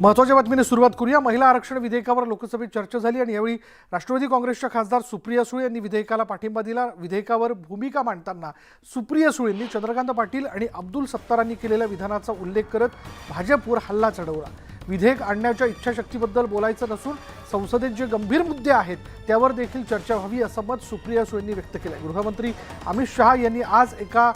महत्त्वाच्या बातमीने सुरुवात करूया। महिला आरक्षण विधेयकावर लोकसभेत चर्चा झाली आणि यावेळी राष्ट्रवादी काँग्रेसच्या खासदार सुप्रिया सुळे यांनी विधेयकाला पाठिंबा दिला। विधेयकावर भूमिका मांडताना सुप्रिया सुळेंनी चंद्रकांत पाटील आणि अब्दुल सत्तारांनी केलेल्या विधानाचा उल्लेख करत भाजपवर हल्ला चढवला। विधेयक आणण्याच्या इच्छाशक्तीबद्दल बोलायचं नसून संसदेत जे गंभीर मुद्दे आहेत त्यावर देखील चर्चा व्हावी असं मत सुप्रिया सुळेंनी व्यक्त केलं। गृहमंत्री अमित शहा यांनी आज एका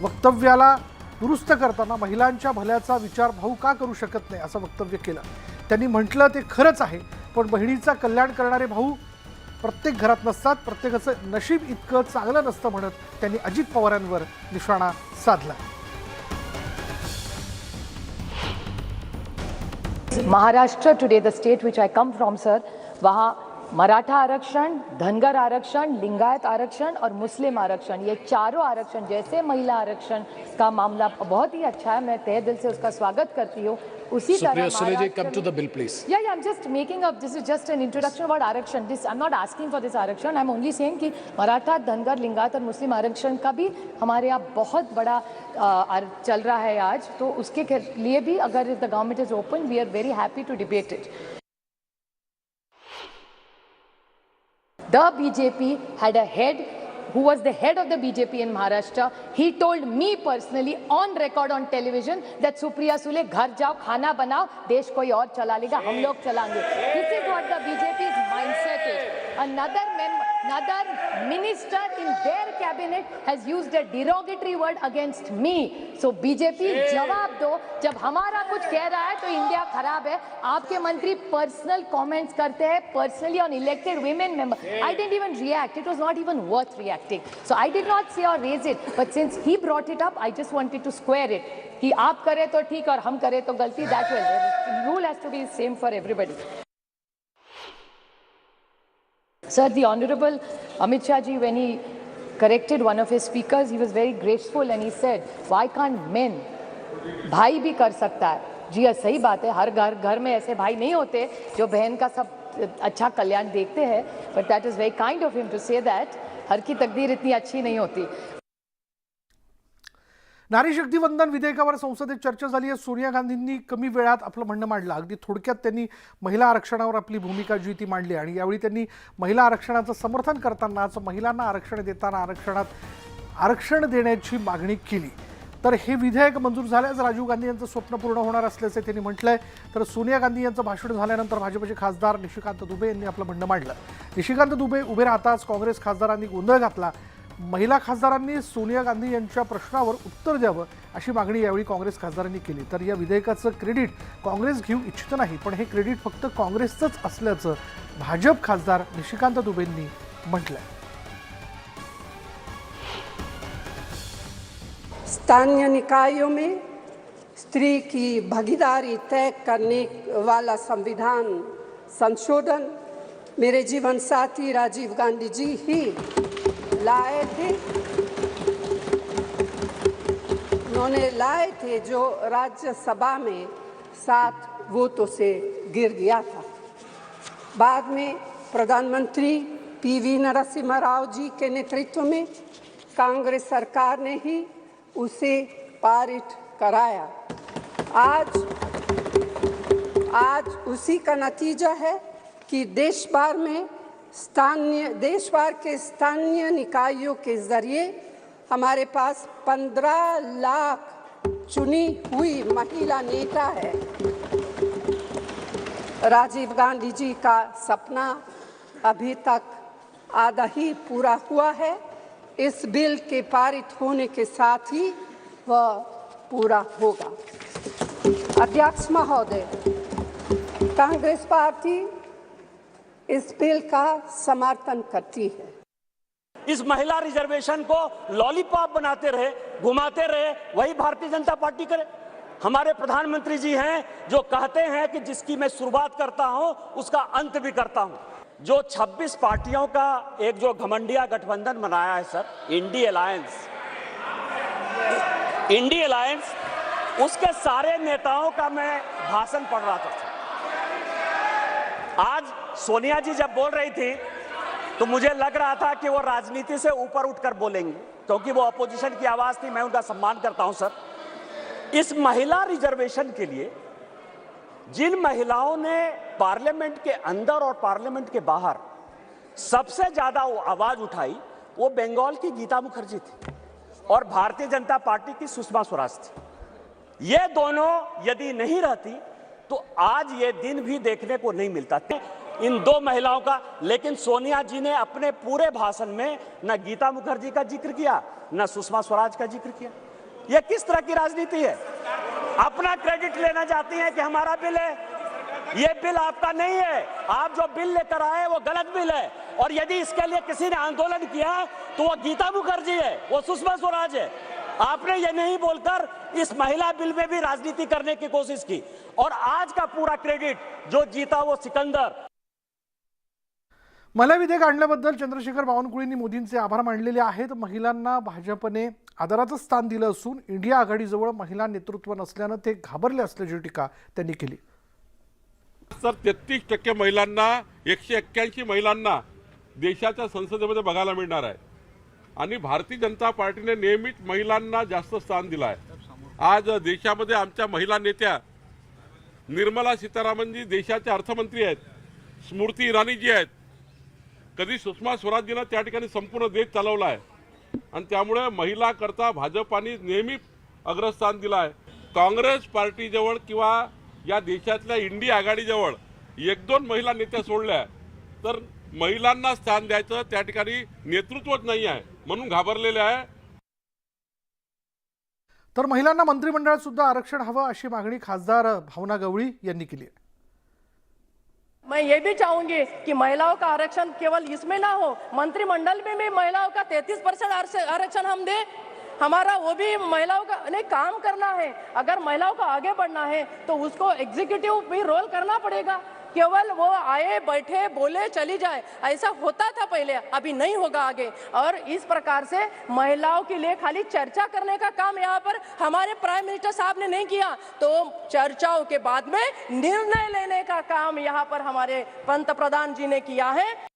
वक्तव्याला दुरुस्त करताना महिलांच्या भल्याचा विचार भाऊ का करू शकत नाही असं वक्तव्य केलं। त्यांनी म्हटलं ते खरंच आहे, पण बहिणीचा कल्याण करणारे भाऊ प्रत्येक घरात नसतात, प्रत्येकाचं नशीब इतकं चांगलं नसतं म्हणत त्यांनी अजित पवारांवर निशाणा साधला। Maharashtra today, the state which I come from sir, वहाँ मराठा आरक्षण, धनगर आरक्षण, लिंगायत आरक्षण और मुस्लिम आरक्षण, ये चारों आरक्षण जैसे महिला आरक्षण का मामला बहुत ही अच्छा है, मैं तहे दिल से उसका स्वागत करती हूँ। उसी तरह come to the bill, please. Yeah, I'm just making up. This is just an introduction about आरक्षण. This I'm not asking for this आरक्षण. I'm only saying कि मराठा, धनगर, लिंगायत और मुस्लिम आरक्षण का भी हमारे यहाँ बहुत बड़ा चल रहा है आज, तो उसके लिए भी अगर the government is open, we are very happy to debate it. The BJP had a head who was the head of the BJP in Maharashtra. He told me personally on record on television that Supriya Sule, घर जाओ, खाना बनाओ, देश कोई और चला लेगा, हम लोग चलाएंगे. This is what the BJP's mindset is. Another minister in their cabinet has used a derogatory word against me. So BJP जवाब दो, जब हमारा कुछ कह रहा है तो इंडिया खराब है। आपके मंत्री पर्सनल कमेंट्स करते हैं personally on elected women member. I didn't even react. It was not even worth reacting. So I did not say or raise it. But since he brought it up, I just wanted to square it. कि आप करें तो ठीक और हम करें तो गलती. That will. The rule has to be same for everybody. Sir, the Honorable Amit Shah ji, when he corrected one of his speakers, he was very graceful and he said, why can't men? भाई भी कर सकता है। जी सही बात है, हर घर में ऐसे भाई नहीं होते जो बहन का सब अच्छा कल्याण देखते हैं, but that is very kind of him to say that. हर की तकदीर इतनी अच्छी नहीं होती। नारी शक्ती वंदन विधेयकावर संसदेत चर्चा झाली आहे। सोनिया गांधींनी कमी वेळात आपलं म्हणणं मांडलं। अगदी थोडक्यात त्यांनी महिला आरक्षणावर आपली भूमिका जी ती मांडली आणि यावेळी त्यांनी महिला आरक्षणाचं समर्थन करतानाच महिलांना आरक्षण देताना आरक्षणात आरक्षण देण्याची मागणी केली। तर हे विधेयक मंजूर झाल्यास राजीव गांधी यांचं स्वप्न पूर्ण होणार असल्याचे त्यांनी म्हटलंय। तर सोनिया गांधी यांचं भाषण झाल्यानंतर भाजपचे खासदार निशिकांत दुबे यांनी आपलं म्हणणं मांडलं। निशिकांत दुबे उभे राहताच काँग्रेस खासदारांनी गोंधळ घातला। महिला खासदारांनी सोनिया गांधी यांच्या प्रश्नावर उत्तर द्यावं अशी मागणी यावेळी काँग्रेस खासदारांनी केली। तर या विधेयकाचं क्रेडिट काँग्रेस घेऊ इच्छित नाही, पण हे क्रेडिट फक्त काँग्रेसचंच असल्याचं भाजप खासदार निशिकांत दुबेंनी म्हटलंय। स्थानीय निकायों में स्त्री की भागीदारी तय करने वाला संविधान संशोधन मेरे जीवन साथी राजीव गांधी जी ही लाए थे। उन्होंने लाए थे जो राज्यसभा में 7 वोटों से गिर गया था। बाद में प्रधानमंत्री पीवी नरसिम्हा राव जी के नेतृत्व में कांग्रेस सरकार ने ही उसे पारित कराया। आज उसी का नतीजा है कि देश भर के स्थानीय निकायों के जरिए हमारे पास 15 लाख चुनी हुई महिला नेता है। राजीव गांधी जी का सपना अभी तक आधा ही पूरा हुआ है। इस बिल के पारित होने के साथ ही वह पूरा होगा। अध्यक्ष महोदय, कांग्रेस पार्टी इस बिल का समर्थन करती है। इस महिला रिजर्वेशन को लॉलीपॉप बनाते रहे, घुमाते रहे, वही भारतीय जनता पार्टी करे। हमारे प्रधानमंत्री जी हैं जो कहते हैं कि जिसकी मैं शुरुआत करता हूं उसका अंत भी करता हूं। जो 26 पार्टियों का एक जो घमंडिया गठबंधन बनाया है सर, इंडी अलायंस, उसके सारे नेताओं का मैं भाषण पढ़ रहा था। आज सोनिया जी जब बोल रही थी तो मुझे लग रहा था कि वो राजनीति से ऊपर उठकर बोलेंगे, क्योंकि वो अपोजिशन की आवाज थी। मैं उनका सम्मान करता हूं सर। इस महिला रिजर्वेशन के लिए जिन महिलाओं ने पार्लियामेंट के अंदर और पार्लियामेंट के बाहर सबसे ज्यादा आवाज उठाई वो बंगाल की गीता मुखर्जी थी और भारतीय जनता पार्टी की सुषमा स्वराज थी। ये दोनों यदि नहीं रहती तो आज ये दिन भी देखने को नहीं मिलता था इन दो महिलाओं का। लेकिन सोनिया जी ने अपने पूरे भाषण में न गीता मुखर्जी का जिक्र किया न सुषमा स्वराज का जिक्र किया। यह किस तरह की राजनीति है? अपना क्रेडिट लेना चाहती हैं कि हमारा बिल है। ये बिल आपका नहीं है, आप जो बिल लेकर आए वो गलत बिल है। और यदि इसके लिए किसी ने आंदोलन किया तो वो गीता मुखर्जी है, वो सुषमा स्वराज है। आपने ये नहीं बोलकर इस महिला बिल में भी राजनीति करने की कोशिश की और आज का पूरा क्रेडिट जो जीता वो सिकंदर। मला विधेयक आणल्याबद्दल चंद्रशेखर बावनकुळेंनी मोदींचे आभार मानलेले आहेत। महिलांना भाजपने आदराचं स्थान दिलं असून इंडिया आघाडीजवळ महिला नेतृत्व नसल्यानं ते घाबरले असल्याची टीका त्यांनी केली। सर 33% महिलांना 181 महिलांना देशाच्या संसदेमध्ये बघायला मिळणार आहे आणि भारतीय जनता पार्टीने नेहमीच महिलांना जास्त स्थान दिलं आहे। आज देशामध्ये आमच्या महिला नेत्या निर्मला सीतारामनजी देशाचे अर्थमंत्री आहेत, स्मृती इराणी जी आहेत, कधी सुषमा स्वराजजींना त्या ठिकाणी संपूर्ण देश चालवला आहे आणि त्यामुळे महिला करता भाजपाने नेहमी अग्रस्थान दिलं आहे। काँग्रेस पार्टीजवळ किंवा या देशातल्या इंडिया आघाडीजवळ 1-2 महिला नेत्या सोडल्या तर महिलांना स्थान द्यायचं त्या ठिकाणी नेतृत्वच नाही आहे म्हणून घाबरलेले आहे। तर महिलांना मंत्रिमंडळात सुद्धा आरक्षण हवं अशी मागणी खासदार भावना गवळी यांनी केली आहे। मैं ये भी चाहूंगी कि महिलाओं का आरक्षण केवल इसमें ना हो, मंत्रिमंडल में भी महिलाओं का 33% आरक्षण हम दे। हमारा वो भी महिलाओं का नहीं काम करना है। अगर महिलाओं को आगे बढ़ना है तो उसको एग्जीक्यूटिव भी रोल करना पड़ेगा। केवल वो आए बैठे बोले चली जाए ऐसा होता था पहले, अभी नहीं होगा आगे। और इस प्रकार से महिलाओं के लिए खाली चर्चा करने का काम यहाँ पर हमारे प्राइम मिनिस्टर साहब ने नहीं किया, तो चर्चाओं के बाद में निर्णय लेने का काम यहाँ पर हमारे पंतप्रधान जी ने किया है।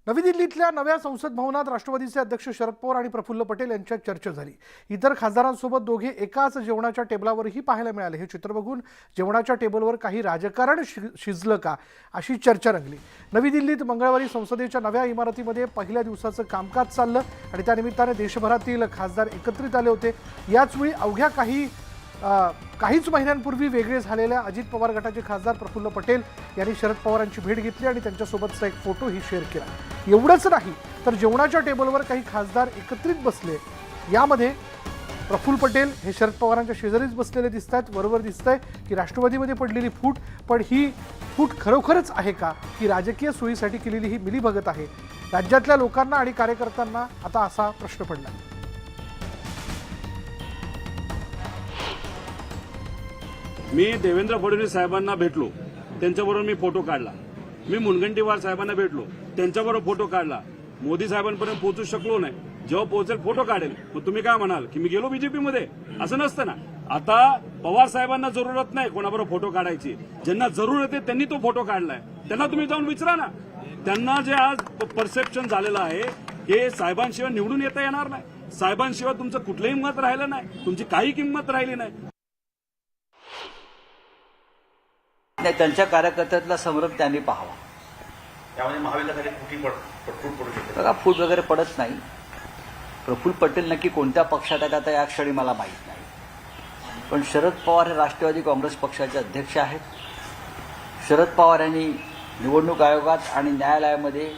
नवी दिल्लीतल्या नव्या संसद भवनात राष्ट्रवादीचे अध्यक्ष शरद पवार आणि प्रफुल्ल पटेल यांच्यात चर्चा झाली। इतर खासदारांसोबत दोघे एकाच जेवणाच्या टेबलावरही पाहायला मिळाले। हे चित्र बघून जेवणाच्या टेबलवर काही राजकारण शिजलं का अशी चर्चा रंगली। नवी दिल्लीत मंगळवारी संसदेच्या नव्या इमारतीमध्ये पहिल्या दिवसाचं कामकाज चाललं आणि त्यानिमित्ताने देशभरातील खासदार एकत्रित आले होते। याचवेळी अवघ्या काहीच महिन्यांपूर्वी वेगळे झालेल्या अजित पवार गटाचे खासदार प्रफुल्ल पटेल यांनी शरद पवारांची भेट घेतली आणि त्यांच्यासोबतचा एक फोटोही शेअर केला। एवढंच नाही तर जेवणाच्या टेबलवर काही खासदार एकत्रित बसले। यामध्ये प्रफुल्ल पटेल हे शरद पवारांच्या शेजारीच बसलेले दिसतात। वरवर दिसतंय की राष्ट्रवादीमध्ये पडलेली फूट, पण ही फूट खरोखरच आहे का की राजकीय सोयीसाठी केलेली ही मिलीभगत आहे? राज्यातल्या लोकांना आणि कार्यकर्त्यांना आता असा प्रश्न पडला। मी देवेंद्र फडणवीस साहेबांना भेटलो, त्यांच्याबरोबर मी फोटो काढला। मी मुनगंटीवार साहेबांना भेटलो, त्यांच्याबरोबर फोटो काढला। मोदी साहेबांपर्यंत पोहोचू शकलो नाही, जेव्हा पोहोचेल फोटो काढेल। मग तुम्ही काय म्हणाल की मी गेलो बीजेपी मध्ये? असं नसतं ना। आता पवार साहेबांना जरूरत नाही कोणाबरोबर फोटो काढायची, ज्यांना जरूरत आहे त्यांनी तो फोटो काढलाय, त्यांना तुम्ही जाऊन विचारा ना। त्यांना जे आज परसेप्शन झालेलं आहे हे साहेबांशिवाय निवडून येता येणार नाही, साहेबांशिवाय तुमचं कुठलंही मत राहिलं नाही, तुमची काही किंमत राहिली नाही। नाही, त्यांच्या कार्यकर्त्यातला संभ्रम त्यांनी पाहावा। त्यामध्ये महाविकासाठी फूट पडू शकते बघा, फूट वगैरे पडत नाही। प्रफुल्ल पटेल नक्की कोणत्या पक्षात आहेत आता या क्षणी मला माहीत नाही, पण शरद पवार हे राष्ट्रवादी काँग्रेस पक्षाचे अध्यक्ष आहेत। शरद पवार यांनी निवडणूक आयोगात आणि न्यायालयामध्ये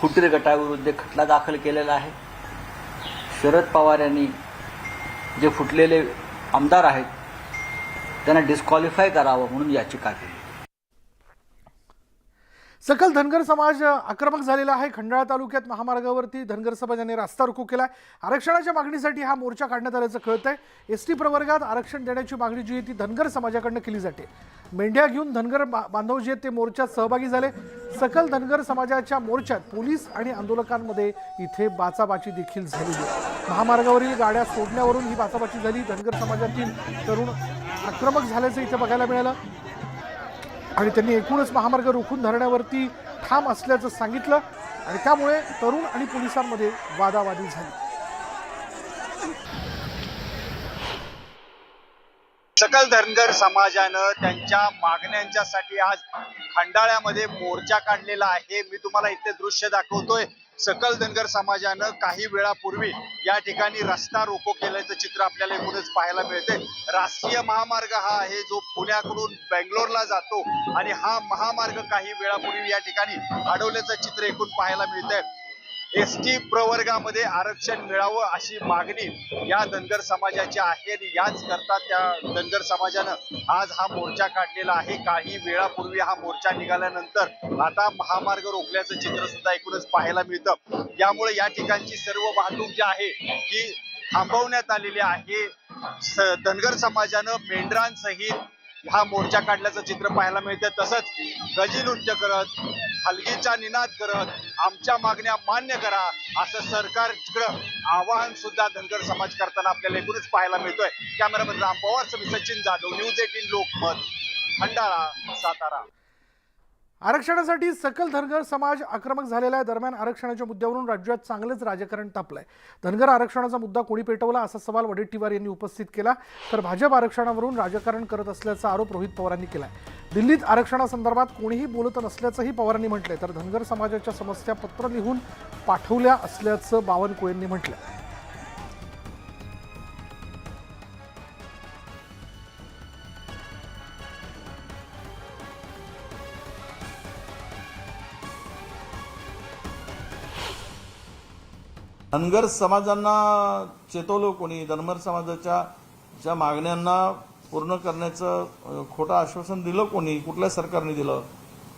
फुटीर गटाविरुद्ध खटला दाखल केलेला आहे। शरद पवार यांनी जे फुटलेले आमदार आहेत त्यांना डिस्क्वालिफाय करावं म्हणून याचिका केली। सकल धनगर समाज आक्रमक झालेला आहे। खंडाळा तालुक्यात महामार्गावरती धनगर समाजाने रास्ता रोको केला। आरक्षणाच्या मागणीसाठी हा मोर्चा काढण्यात आल्याचं कळतंय। एसटी प्रवर्गात आरक्षण देण्याची मागणी जी आहे ती धनगर समाजाकडून केली जाते। मेंढ्या घेऊन धनगर बांधव जे ते मोर्चात सहभागी झाले। सकल धनगर समाजाच्या मोर्चात पोलीस आणि आंदोलकांमध्ये इथे बाचाबाची देखील झाली। महामार्गावरील गाड्या सोडण्यावरून ही बाचाबाची झाली। धनगर समाजातील तरुण आक्रमक झाल्याचं इथे बघायला मिळालं आणि त्यांनी एकूणच महामार्ग रोखून धरण्यावरती ठाम असल्याचं सांगितलं। आणि त्यामुळे तरुण आणि पोलिसांमध्ये वादावादी झाली. सकल धनगर समाजानं त्यांच्या मागण्यांच्यासाठी आज खंडाळ्यामध्ये मोर्चा काढलेला आहे. मी तुम्हाला इथे दृश्य दाखवतोय. सकल धनगर समाजानं काही वेळापूर्वी या ठिकाणी रस्ता रोको केल्याचं चित्र आपल्याला एकूणच पाहायला मिळते. राष्ट्रीय महामार्ग हा आहे जो पुण्याकडून बेंगलोरला जातो आणि हा महामार्ग काही वेळापूर्वी या ठिकाणी अडवल्याचं चित्र एकूण पाहायला मिळतंय. एसटी प्रवर्गामध्ये आरक्षण मिळावं अशी मागणी या धनगर समाजाची आहे आणि याच करता त्या धनगर समाजानं आज हा मोर्चा काढलेला आहे. काही वेळापूर्वी हा मोर्चा निघाल्यानंतर आता महामार्ग रोखल्याचं चित्र सुद्धा एकूणच पाहायला मिळतं. यामुळे या ठिकाणची सर्व वाहतूक जी आहे ती थांबवण्यात आलेली आहे. धनगर समाजानं मेंढरांसहित हा मोर्चा काढल्याचं चित्र पाहायला मिळतं. तसंच गजी नृत्य करत, हलगीचा निनाद करत आमच्या मागण्या मान्य करा असं सरकारकडं आवाहन सुद्धा धनगर समाज करताना आपल्याला एकूणच पाहायला मिळतोय. कॅमेरामॅन राम पवार, मी सचिन जाधव, न्यूज 18 लोकमत, खंडाळा, सातारा. आरक्षणासाठी सकल धनगर समाज आक्रमक झालेला आहे. दरम्यान आरक्षणाच्या मुद्द्यावरून राज्यात चांगलेच राजकारण तापलंय. धनगर आरक्षणाचा मुद्दा कोणी पेटवला असा सवाल वडेट्टीवार यांनी उपस्थित केला. तर भाजप आरक्षणावरून राजकारण करत असल्याचा आरोप रोहित पवारांनी केलाय. दिल्लीत आरक्षणासंदर्भात कोणीही बोलत नसल्याचंही पवारांनी म्हटलंय. तर धनगर समाजाच्या समस्या पत्र लिहून पाठवल्या असल्याचं बावनकुळेंनी म्हटलंय. धनगर समाजांना चेतवलं कोणी? धनगर समाजाच्या ज्या मागण्यांना पूर्ण करण्याचं खोटं आश्वासन दिलं कोणी? कुठल्या सरकारने दिलं?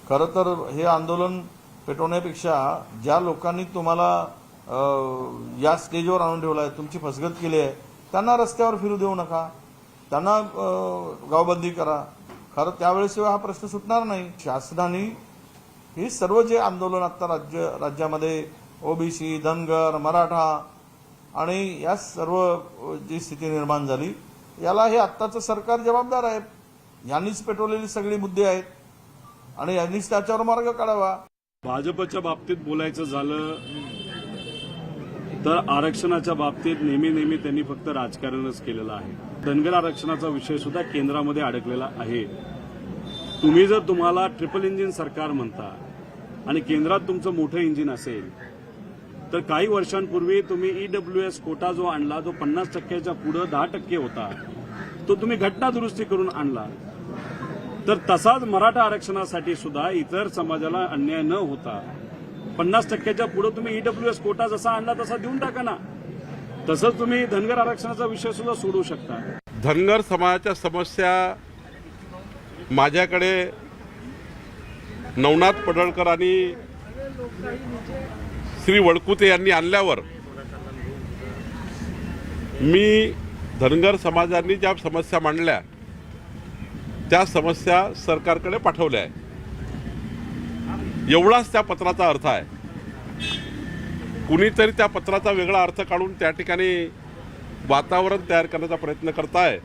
खरं तर हे आंदोलन पेटवण्यापेक्षा ज्या लोकांनी तुम्हाला या स्टेजवर आणून ठेवलं आहे, तुमची फसगत केली आहे, त्यांना रस्त्यावर फिरू देऊ नका, त्यांना गावबंदी करा. खरं त्यावेळेशिवाय हा प्रश्न सुटणार नाही. शासनाने हे सर्व जे आंदोलन आता राज्यामध्ये ओबीसी, धनगर, मराठा आणि या सर्व जी स्थिती निर्माण झाली याला हे आत्ताचं सरकार जबाबदार आहे. यांनीच पेटवलेली सगळी मुद्दे आहेत आणि यांनीच त्याच्यावर मार्ग काढावा. भाजपच्या बाबतीत बोलायचं झालं तर आरक्षणाच्या बाबतीत नेहमी त्यांनी फक्त राजकारणच केलेलं आहे. धनगर आरक्षणाचा विषय सुद्धा केंद्रामध्ये अडकलेला आहे. तुम्ही जर तुम्हाला ट्रिपल इंजिन सरकार म्हणता आणि केंद्रात तुमचं मोठं इंजिन असेल तर काही वर्षांपूर्वी तुम्ही ईडब्ल्यूएस कोटा जो आणला, जो 50% पुढे 10% होता, तो तुम्ही घटना दुरुस्ती करून आणला. तर तसाच मराठा आरक्षणासाठी सुद्धा इतर समाजाला अन्याय न होता 50% पुढे तुम्ही ईडब्ल्यूएस कोटा जसा आणला तसा देऊन टाका ना. तसंच तुम्ही धनगर आरक्षणाचा विषय सुद्धा सोडवू शकता. धनगर समाजाच्या समस्या माझ्याकडे नवनाथ पडळकर आणि श्री वडकुते यांनी आणल्यावर मी धनगर समाजांनी ज्या समस्या मांडल्या त्या समस्या सरकारकडे पाठवल्या आहे. एवढाच त्या पत्राचा अर्थ आहे. कुणीतरी त्या पत्राचा वेगळा अर्थ काढून त्या ठिकाणी वातावरण तयार करण्याचा प्रयत्न करताय.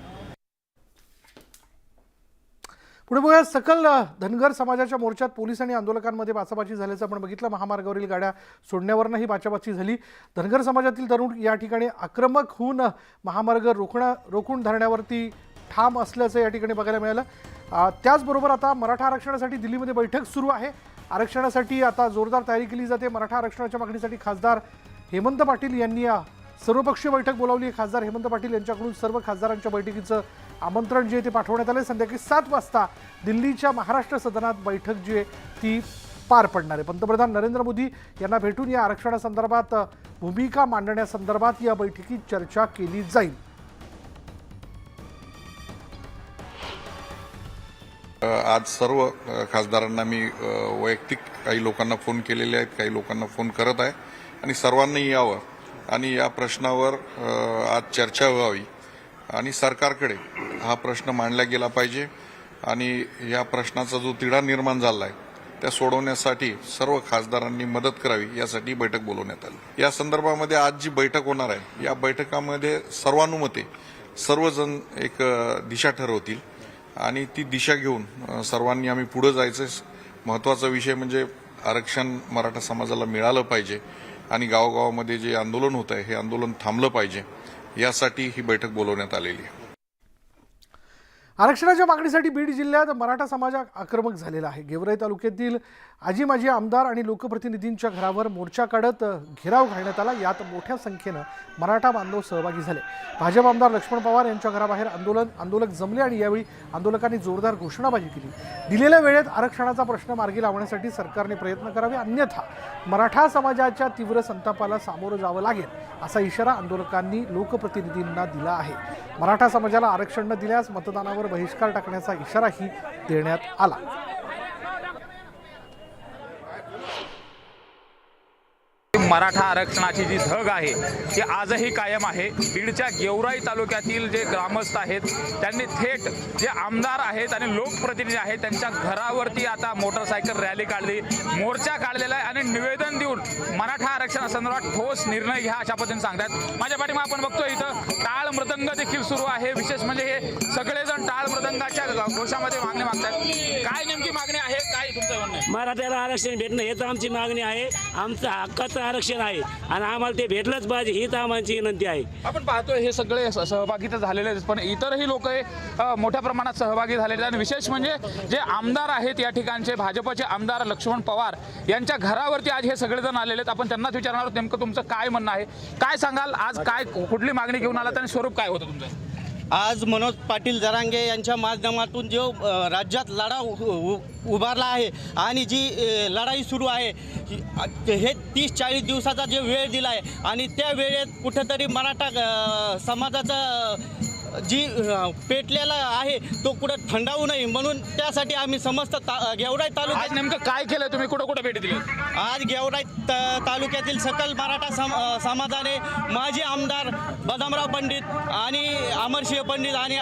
पुढे बघा, सकल धनगर समाजाच्या मोर्चात पोलीस आणि आंदोलकांमध्ये बाचाबाची झाल्याचं आपण बघितलं. महामार्गावरील गाड्या सोडण्यावरही बाचाबाची झाली. धनगर समाजातील तरुण या ठिकाणी आक्रमक होऊन महामार्ग रोखून धरण्यावरती ठाम असल्याचं या ठिकाणी बघायला मिळालं. त्याचबरोबर आता मराठा आरक्षणासाठी दिल्लीमध्ये बैठक सुरू आहे. आरक्षणासाठी आता जोरदार तयारी केली जाते. मराठा आरक्षणाच्या मागणीसाठी खासदार हेमंत पाटील यांनी सर्वपक्षीय बैठक बोलावली आहे. खासदार हेमंत पाटील यांच्याकडून सर्व खासदारांच्या बैठकीचं आमंत्रण जे आहे ते पाठवण्यात आले. संध्याकाळी 7 वाजता दिल्लीच्या महाराष्ट्र सदनात बैठक जी आहे ती पार पडणार आहे. पंतप्रधान नरेंद्र मोदी यांना भेटून या आरक्षणासंदर्भात भूमिका मांडण्यासंदर्भात या बैठकीत चर्चा केली जाईल. आज सर्व खासदारांना मी वैयक्तिक काही लोकांना फोन केलेले आहेत, काही लोकांना फोन करत आहे आणि सर्वांनी यावं आणि या प्रश्नावर आज चर्चा व्हावी आणि सरकारकडे हा प्रश्न मांडला गेला पाहिजे आणि या प्रश्नाचा जो तिढा निर्माण झाला आहे त्या सोडवण्यासाठी सर्व खासदारांनी मदत करावी यासाठी बैठक बोलवण्यात आली. या संदर्भामध्ये आज जी बैठक होणार आहे या बैठकामध्ये सर्वानुमते सर्वजण एक दिशा ठरवतील आणि ती दिशा घेऊन सर्वांनी आम्ही पुढे जायचं. महत्त्वाचा विषय म्हणजे आरक्षण मराठा समाजाला मिळालं पाहिजे आणि गावगावामध्ये जे आंदोलन होत आहे हे आंदोलन थांबलं पाहिजे, यासाठी ही बैठक बोलवण्यात आलेली आहे. आरक्षणाच्या मागणीसाठी बीड जिल्ह्यात मराठा समाज आक्रमक झालेला आहे. गेवराई तालुक्यातील आजी माजी आमदार आणि लोकप्रतिनिधींच्या घरावर मोर्चा काढत घेराव घालण्यात आला. यात मोठ्या संख्येनं मराठा बांधव सहभागी झाले. भाजप आमदार लक्ष्मण पवार यांच्या घराबाहेर आंदोलक जमले आणि यावेळी आंदोलकांनी जोरदार घोषणाबाजी केली. दिलेल्या वेळेत आरक्षणाचा प्रश्न मार्गी लावण्यासाठी सरकारने प्रयत्न करावे, अन्यथा मराठा समाजाच्या तीव्र संतापाला सामोरं जावं लागेल, असा इशारा आंदोलकांनी लोकप्रतिनिधींना दिला आहे. मराठा समाजाला आरक्षण न दिल्यास मतदानावर बहिष्कार टाकण्याचा इशाराही देण्यात आला. मराठा आरक्षणाची जी धग आहे ती आजही कायम आहे. बीडच्या गेवराई तालुक्यातील जे ग्रामस्थ आहेत त्यांनी थेट जे आमदार आहेत आणि लोकप्रतिनिधी आहेत त्यांच्या घरावरती आता मोटरसायकल रॅली काढली, मोर्चा काढलेला आहे आणि निवेदन देऊन मराठा आरक्षणासंदर्भात ठोस निर्णय घ्या अशा पद्धतीने सांगतात. माझ्या पाठीमागे आपण बघतोय इथं टाळ मृदंग देखील सुरू आहे. विशेष म्हणजे हे सगळेजण टाळ मृदंगाच्या घोषामध्ये मागणी मागतात. काय नेमकी मागणी आहे, काय तुमचं म्हणणं आहे? मराठ्याला आरक्षण भेटणं हेच आमची मागणी आहे. आमचं हक्काचं आरक्षण आहे आणि आम्हाला ते भेटलंच पाहिजे हीच आमची विनंती आहे. आपण पाहतोय हे सगळे सहभागी तर झालेले आहेत, पण इतरही लोक मोठ्या प्रमाणात सहभागी झालेले आहेत. आणि विशेष म्हणजे जे आमदार आहेत या ठिकाणचे भाजपचे आमदार लक्ष्मण पवार यांच्या घरावरती आज हे सगळेजण आलेले आहेत. आपण त्यांनाच विचारणार आहोत नेमकं तुमचं काय म्हणणं आहे, काय सांगाल, आज काय कुठली मागणी घेऊन आलात आणि स्वरूप काय होतं तुमचं? आज मनोज पाटील जरांगे यांच्या माध्यमातून जो राज्यात लढा उभारला आहे आणि जी लढाई सुरू आहे हे 30-40 दिवसाचा जे वेळ दिला आहे आणि त्या वेळेत कुठेतरी मराठा समाजाचा जी पेटलेला आहे तो कुठं थंडावू नये म्हणून त्यासाठी आम्ही समस्त गेवराई तालुक्यात नेमकं काय केलं तुम्ही, कुठं कुठं भेट दिली? आज गेवराई तालुक्यातील सकल मराठा समाजाने माजी आमदार बदामराव पंडित आणि अमरसिंह पंडित आणि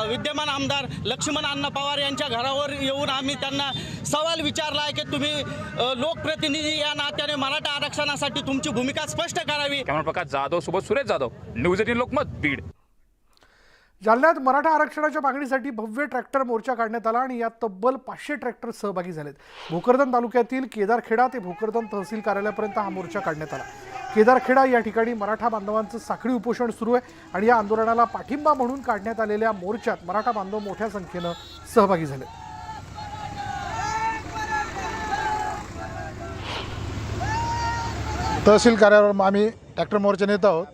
विद्यमान आमदार लक्ष्मण अण्णा पवार यांच्या घरावर येऊन आम्ही त्यांना सवाल विचारला आहे की तुम्ही लोकप्रतिनिधी या नात्याने मराठा आरक्षणासाठी तुमची भूमिका स्पष्ट करावी. कॅमेरा प्रकाश जाधव सोबत सुरेश जाधव, न्यूज 18 लोकमत, बीड. जालन्यात मराठा आरक्षणाच्या मागणीसाठी भव्य ट्रॅक्टर मोर्चा काढण्यात आला आणि यात तब्बल 500 ट्रॅक्टर सहभागी झालेत. भोकरदन तालुक्यातील केदारखेडा ते भोकरदन तहसील कार्यालयापर्यंत हा मोर्चा काढण्यात आला. केदारखेडा या ठिकाणी मराठा बांधवांचं साखळी उपोषण सुरू आहे आणि या आंदोलनाला पाठिंबा म्हणून काढण्यात आलेल्या मोर्चात मराठा बांधव मोठ्या संख्येनं सहभागी झाले. तहसील कार्यालयावर आम्ही ट्रॅक्टर मोर्चा नेत आहोत.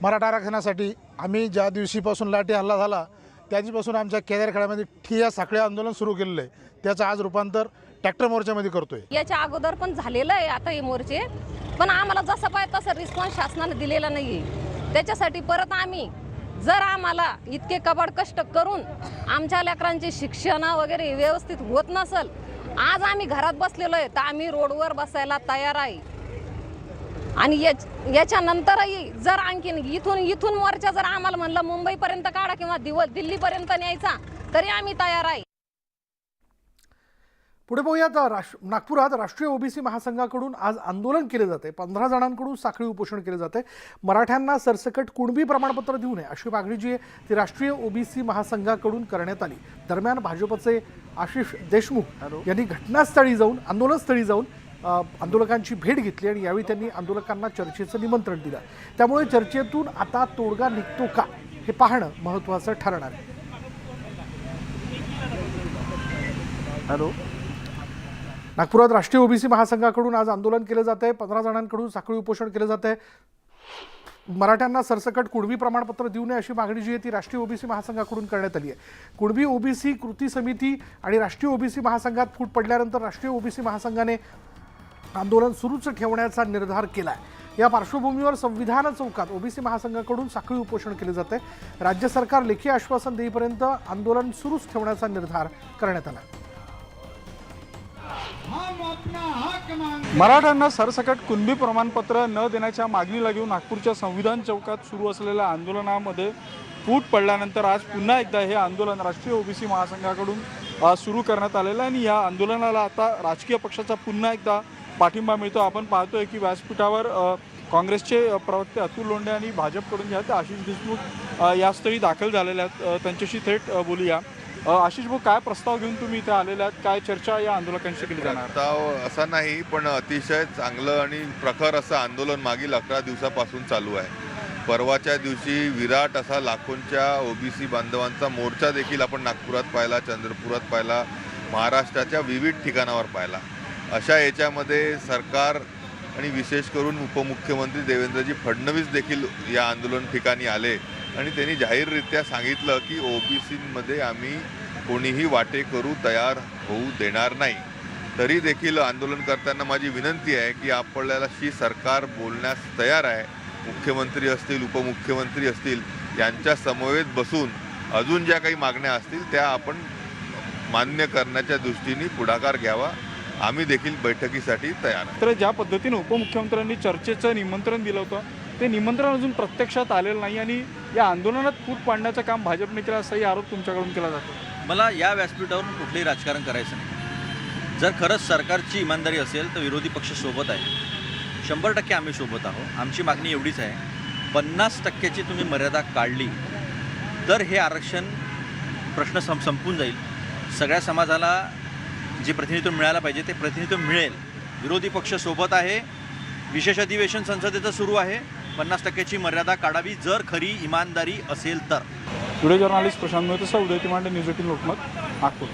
मराठा आरक्षणासाठी आम्ही ज्या दिवशीपासून लाठी हल्ला झाला त्या दिवशीपासून आमच्या केदारखेड्यामध्ये ठिय्या साखळी आंदोलन सुरू केलेलं आहे. त्याचं आज रूपांतर ट्रॅक्टर मोर्चामध्ये करतोय. याच्या अगोदर पण झालेलं आहे आता हे मोर्चे, पण आम्हाला जसं पाहिजे तसं रिस्पॉन्स शासनाने दिलेला नाही आहे. त्याच्यासाठी परत आम्ही जर आम्हाला इतके कबाड कष्ट करून आमच्या लेकरांचे शिक्षण वगैरे व्यवस्थित होत नसेल, आज आम्ही घरात बसलेलो आहे तर आम्ही रोडवर बसायला तयार आहे. आणि याच्यानंतरही जर आणखीन इथून मोर्चा जर आम्हाला म्हणलं मुंबईपर्यंत काढा किंवा दिल्लीपर्यंत न्यायचा तरी आम्ही तयार आहे. पुढे पाहूयात नागपुरात राष्ट्रीय ओबीसी महासंघाकडून आज आंदोलन केले जाते. 15 जणांकडून साखळी उपोषण केले जाते. मराठ्यांना सरसकट कुणबी प्रमाणपत्र देऊ नये अशी मागणी जी आहे ती राष्ट्रीय ओबीसी महासंघाकडून करण्यात आली. दरम्यान भाजपचे आशिष देशमुख यांनी घटनास्थळी जाऊन आंदोलनस्थळी जाऊन आंदोलकांची भेट घेतली आणि यावेळी त्यांनी आंदोलकांना चर्चेचं निमंत्रण दिलं. त्यामुळे चर्चेतून आता तोडगा निघतो का हे पाहणं महत्त्वाचं ठरणार आहे. नागपुरात राष्ट्रीय ओबीसी महासंघाकडून आज आंदोलन केलं जात आहे. 15 जणांकडून साखळी उपोषण केलं जात आहे. मराठ्यांना सरसकट कुणबी प्रमाणपत्र देऊ नये अशी मागणी जी आहे ती राष्ट्रीय ओबीसी महासंघाकडून करण्यात आली आहे. कुणबी ओबीसी कृती समिती आणि राष्ट्रीय ओबीसी महासंघात फूट पडल्यानंतर राष्ट्रीय ओबीसी महासंघाने आंदोलन सुरूच ठेवण्याचा निर्धार केला आहे. या पार्श्वभूमीवर संविधान चौकात ओबीसी महासंघाकडून साखळी उपोषण केले जाते. राज्य सरकार लेखी आश्वासन देईपर्यंत आंदोलन सुरूच ठेवण्याचा निर्धार करण्यात आला. मराठ्यांना सरसकट कुणबी प्रमाणपत्र न देण्याच्या मागणीला घेऊन नागपूरच्या संविधान चौकात सुरू असलेल्या आंदोलनामध्ये फूट पडल्यानंतर आज पुन्हा एकदा हे आंदोलन राष्ट्रीय ओबीसी महासंघाकडून सुरू करण्यात आलेलं आहे. आणि या आंदोलनाला आता राजकीय पक्षाचा पुन्हा एकदा पाठिंबा मिळतो. आपण पाहतोय की व्यासपीठावर काँग्रेसचे प्रवक्ते अतुल लोंढे आणि भाजपकडून जे आहेत आशिष देशमुख या स्थळी दाखल झालेले आहेत. त्यांच्याशी थेट बोलूया. आशिष भाऊ, काय प्रस्ताव घेऊन तुम्ही इथे आलेले आहात? काय चर्चा या आंदोलकांशी केली जाणार? प्रस्ताव असा नाही, पण अतिशय चांगलं आणि प्रखर असं आंदोलन मागील 11 दिवसापासून चालू आहे. परवाच्या दिवशी विराट असा लाखोंच्या ओबीसी बांधवांचा मोर्चा देखील आपण नागपुरात पाहिला, चंद्रपुरात पाहिला, महाराष्ट्राच्या विविध ठिकाणावर पाहिला. अशा याच्यामध्ये सरकार आणि विशेष करून उपमुख्यमंत्री देवेंद्रजी फडणवीस देखील या आंदोलन ठिकाणी आले आणि त्यांनी जाहीररित्या सांगितलं की ओबीसीमध्ये आम्ही कोणीही वाटेकरू तयार होऊ देणार नाही. तरी देखील आंदोलन करताना माझी विनंती आहे की आपल्याशी सरकार बोलण्यास तयार आहे. मुख्यमंत्री असतील, उपमुख्यमंत्री असतील, यांच्या समवेत बसून अजून ज्या काही मागण्या असतील त्या आपण मान्य करण्याच्या दृष्टीने पुढाकार घ्यावा. आम्ही देखील बैठकीसाठी तयार आहे. तर ज्या पद्धतीने उपमुख्यमंत्र्यांनी चर्चेचं निमंत्रण दिलं होतं, ते निमंत्रण अजून प्रत्यक्षात आलेलं नाही आणि या आंदोलनात फूट पाडण्याचं काम भाजपने केलं असाही आरोप तुमच्याकडून केला जातो. मला या व्यासपीठावरून कुठलंही राजकारण करायचं नाही. जर खरंच सरकारची इमानदारी असेल तर विरोधी पक्ष सोबत आहे, 100% आम्ही सोबत आहोत. आमची मागणी एवढीच आहे, 50%ची तुम्ही मर्यादा काढली तर हे आरक्षण प्रश्न संपून जाईल. सगळ्या समाजाला जे प्रतिनिधित्व मिळायला पाहिजे ते प्रतिनिधित्व मिळेल. विरोधी पक्ष सोबत आहे. विशेष अधिवेशन संसदेचं सुरू आहे. 50%ची मर्यादा काढावी जर खरी इमानदारी असेल तर. व्हिडिओ जर्नलिस्ट प्रशांत मेहता, उदय तिमांडे, न्यूज 18 लोकमत, नागपूर.